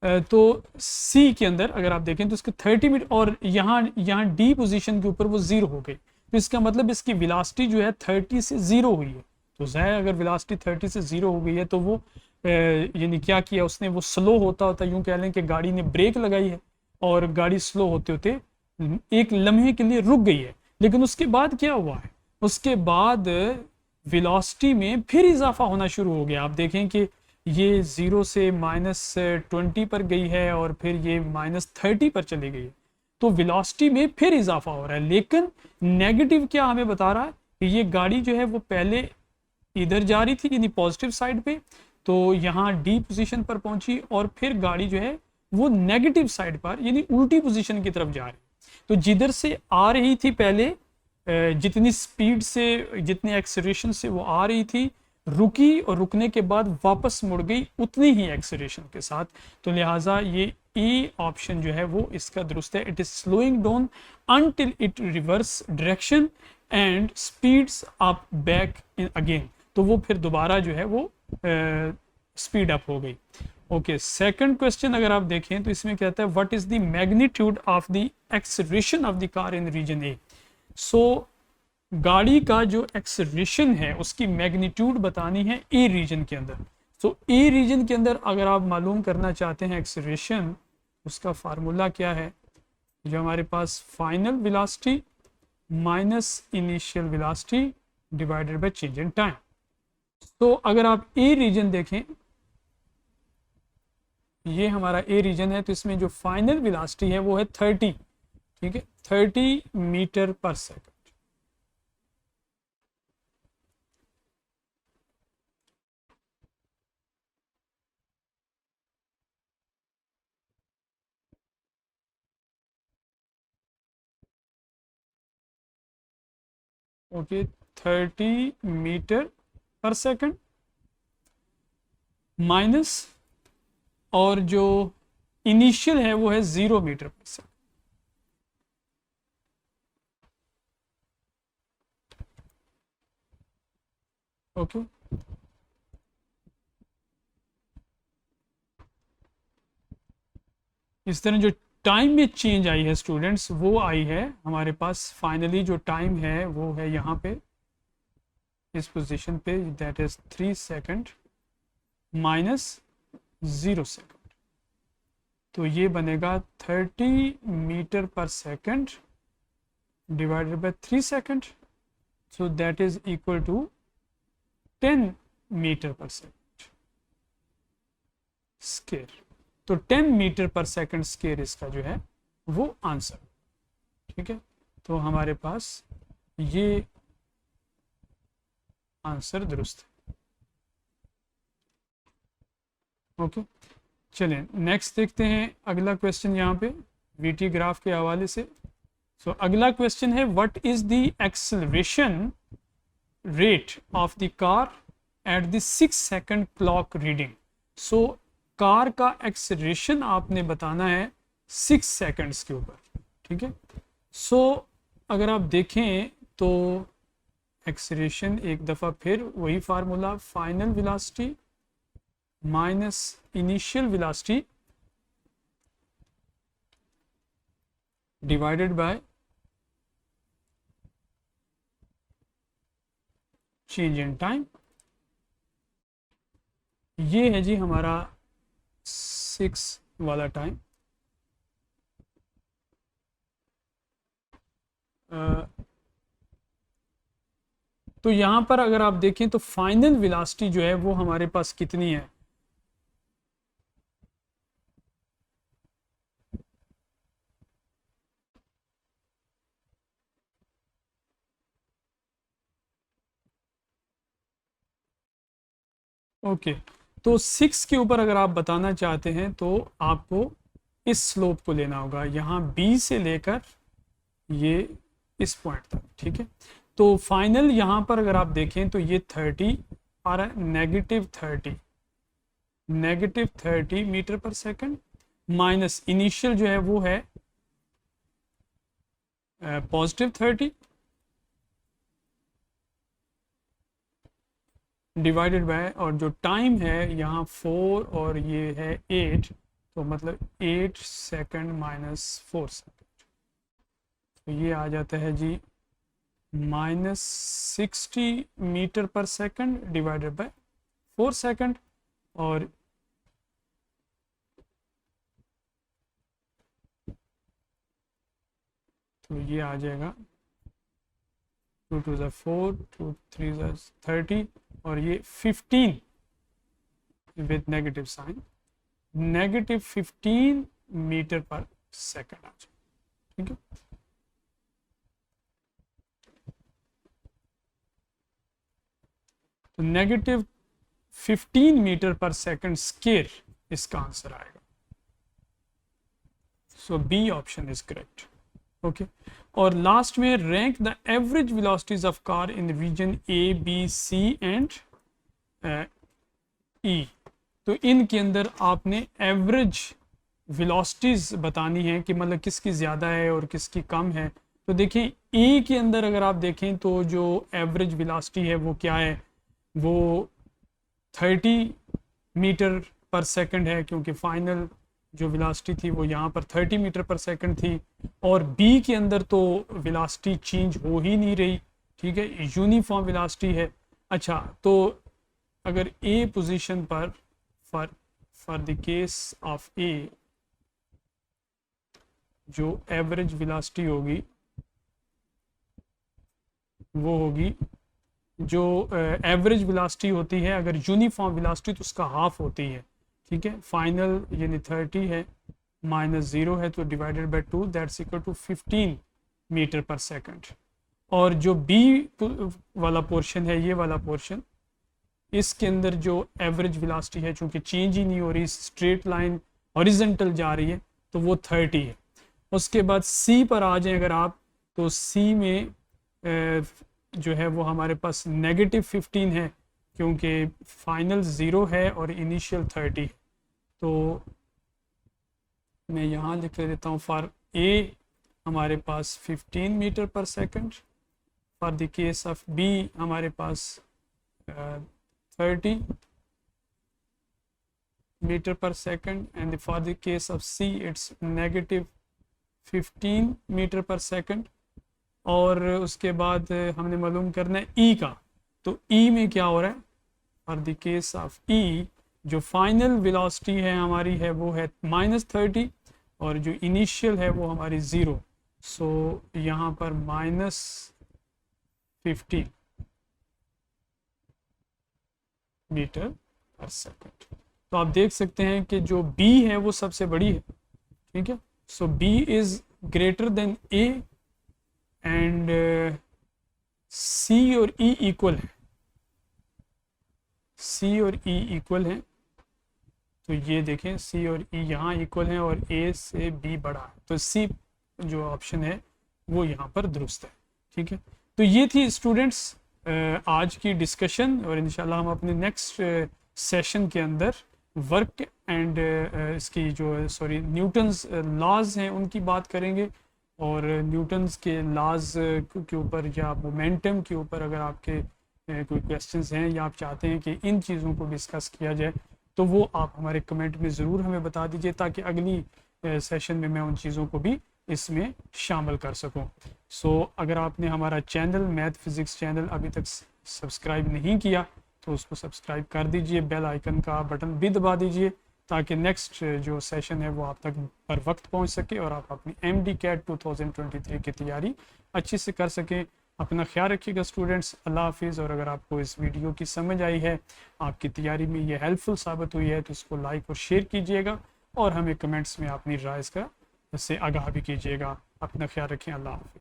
तो सी के अंदर अगर आप देखें तो इसके 30 मीटर, और यहाँ डी पोजीशन के ऊपर वो 0 हो गई, तो इसका मतलब इसकी वेलोसिटी जो है 30 से 0 हुई है। तो ज़ाहिर अगर वेलोसिटी 30 से 0 हो गई है तो वो यानी क्या किया उसने, वो स्लो होता यूं कह लें कि गाड़ी ने ब्रेक लगाई है और गाड़ी स्लो होते होते एक लम्हे के लिए रुक गई है। लेकिन उसके बाद क्या हुआ है? उसके बाद वेलोसिटी में फिर इजाफा होना शुरू हो गया। आप देखें कि ये 0 से -20 पर गई है और फिर ये -30 पर चली गई है, तो वेलोसिटी में फिर इजाफा हो रहा है। लेकिन नेगेटिव क्या हमें बता रहा है कि ये गाड़ी जो है वो पहले इधर जा रही थी यानी पॉजिटिव साइड पे, तो यहाँ डी पोजीशन पर पहुंची और फिर गाड़ी जो है वो नेगेटिव साइड पर यानी उल्टी पोजीशन की तरफ जा रही। तो जिधर से आ रही थी पहले, जितनी स्पीड से, जितने एक्सेलरेशन से वो आ रही थी, रुकी और रुकने के बाद वापस मुड़ गई उतनी ही एक्सेलरेशन के साथ। तो लिहाजा ये ए ऑप्शन जो है वो इसका दुरुस्त है। It is slowing down until it reverse direction and speeds up back in again. तो वो फिर दोबारा जो है वो स्पीड अप हो गई। ओके, सेकंड क्वेश्चन अगर आप देखें तो इसमें कहता है what is the magnitude of the acceleration of the car in region A. So गाड़ी का जो एक्सेलरेशन है उसकी मैग्नीट्यूड बतानी है ए रीजन के अंदर। सो ए रीजन के अंदर अगर आप मालूम करना चाहते हैं एक्सेलरेशन, उसका फार्मूला क्या है, जो हमारे पास final velocity minus initial velocity divided by change in time. तो अगर आप ए रीजन देखें, ये हमारा ए रीजन है, तो इसमें जो फाइनल वेलोसिटी है वो है 30, ठीक है, 30 मीटर पर सेकंड। ओके, 30 मीटर पर सेकंड माइनस, और जो इनिशियल है वो है 0 मीटर पर सेकंड। ओके, इस तरह जो टाइम में चेंज आई है स्टूडेंट्स, वो आई है हमारे पास फाइनली जो टाइम है वो है यहाँ पे इस पोजीशन पे, that is 3 second minus 0 second. तो ये बनेगा 30 मीटर पर second divided by 3 second, so that is equal to 10 metre पर सेकंड स्क्वायर। तो 10 मीटर पर सेकंड स्क्वायर इसका जो है वो आंसर, ठीक है। तो हमारे पास ये आंसर दुरुस्त है। ओके, चलें नेक्स्ट देखते हैं अगला क्वेश्चन यहाँ पे वीटी ग्राफ के हवाले से। सो अगला क्वेश्चन है what is the acceleration rate of the car at the 6 second clock reading. So car का एक्सेलरेशन आपने बताना है 6 सेकंड्स के ऊपर, ठीक है। सो अगर आप देखें तो एक्सेलरेशन एक दफ़ा फिर वही formula, final velocity minus initial velocity divided by change in time. ये है जी हमारा 6 वाला टाइम। तो यहां पर अगर आप देखें तो फाइनल वेलोसिटी जो है वो हमारे पास कितनी है, ओके। तो 6 के ऊपर अगर आप बताना चाहते हैं तो आपको इस स्लोप को लेना होगा, यहाँ बी से लेकर ये इस पॉइंट तक, ठीक है। तो फाइनल यहाँ पर अगर आप देखें तो ये 30 और नेगेटिव 30 मीटर पर सेकंड माइनस इनिशियल जो है वो है पॉजिटिव 30 डिवाइडेड बाय, और जो टाइम है यहाँ 4 और ये है 8, तो मतलब 8 सेकंड माइनस 4 सेकंड, तो ये आ जाता है जी माइनस 60 मीटर पर सेकंड डिवाइडेड बाय 4 सेकंड, और तो ये आ जाएगा 2 2 ज़ा 4, 2 3 ज़ा 30, और ये 15 with negative sign, negative 15 metre पर सेकंड आ जाए, ठीक है। तो नेगेटिव 15 मीटर पर सेकंड स्क्वायर इसका आंसर आएगा। So B option is correct, okay. और लास्ट में rank the average velocities of car in region A B C and E, तो इनके अंदर आपने एवरेज वेलोसिटीज़ बतानी है कि मतलब किसकी ज़्यादा है और किसकी कम है। तो देखिए ई के अंदर अगर आप देखें तो जो एवरेज वेलोसिटी है वो क्या है, वो 30 मीटर पर सेकंड है, क्योंकि फाइनल जो वेलोसिटी थी वो यहाँ पर 30 मीटर पर सेकंड थी। और बी के अंदर तो वेलोसिटी चेंज हो ही नहीं रही, ठीक है, यूनिफॉर्म वेलोसिटी है। अच्छा, तो अगर ए पोजीशन पर फॉर द केस ऑफ ए जो एवरेज वेलोसिटी होगी वो होगी, जो एवरेज वेलोसिटी होती है अगर यूनिफॉर्म वेलोसिटी तो उसका हाफ होती है, ठीक है। फाइनल यानी 30 है माइनस 0 है तो divided by 2 that's equal to 15 metre पर सेकंड। और जो बी वाला पोर्शन है, ये वाला पोर्शन, इसके अंदर जो एवरेज वेलोसिटी है चूंकि चेंज ही नहीं हो रही, स्ट्रेट लाइन हॉरिजॉन्टल जा रही है, तो वो 30 है। उसके बाद सी पर आ जाएं अगर आप, तो सी में जो है वो हमारे पास नेगेटिव 15 है, क्योंकि फाइनल 0 है और इनिशियल 30 है। तो मैं यहाँ लिख देता हूँ फॉर ए हमारे पास 15 मीटर पर second, for the case of B हमारे पास 30 मीटर पर second, and for the case of C it's negative 15 metre पर सेकंड। और उसके बाद हमने मालूम करना है ई का, तो ई में क्या हो रहा है, फॉर द केस ऑफ ई जो फाइनल वेलोसिटी है हमारी है वो है -30 और जो इनिशियल है वो हमारी 0, सो यहाँ पर -15 मीटर पर सेकंड। तो आप देख सकते हैं कि जो बी है वो सबसे बड़ी है, ठीक है। So B is greater than A and C और ई इक्वल है, सी और ई इक्वल हैं। तो ये देखें सी और ई यहाँ इक्वल हैं और ए से बी बड़ा है, तो सी जो ऑप्शन है वो यहाँ पर दुरुस्त है, ठीक है। तो ये थी स्टूडेंट्स आज की डिस्कशन, और इंशाल्लाह हम अपने नेक्स्ट सेशन के अंदर वर्क एंड इसकी जो न्यूटन्स लॉज हैं उनकी बात करेंगे। और न्यूटन्स के लॉज के ऊपर या मोमेंटम के ऊपर अगर आपके कोई क्वेश्चंस हैं या आप चाहते हैं कि इन चीज़ों को डिस्कस किया जाए तो वो आप हमारे कमेंट में ज़रूर हमें बता दीजिए, ताकि अगली सेशन में मैं उन चीज़ों को भी इसमें शामिल कर सकूं। सो अगर आपने हमारा चैनल मैथ फिज़िक्स चैनल अभी तक सब्सक्राइब नहीं किया तो उसको सब्सक्राइब कर दीजिए, बेल आइकन का बटन भी दबा दीजिए, ताकि नेक्स्ट जो सेशन है वो आप तक पर वक्त पहुंच सके और आप अपनी MD-CAT 2023 की तैयारी अच्छे से कर सकें। अपना ख्याल रखिएगा स्टूडेंट्स, अल्लाह हाफिज़। और अगर आपको इस वीडियो की समझ आई है, आपकी तैयारी में ये हेल्पफुल साबित हुई है, तो इसको लाइक और शेयर कीजिएगा और हमें कमेंट्स में अपनी राय का से आगाह भी कीजिएगा। अपना ख्याल रखें, अल्लाह हाफिज़।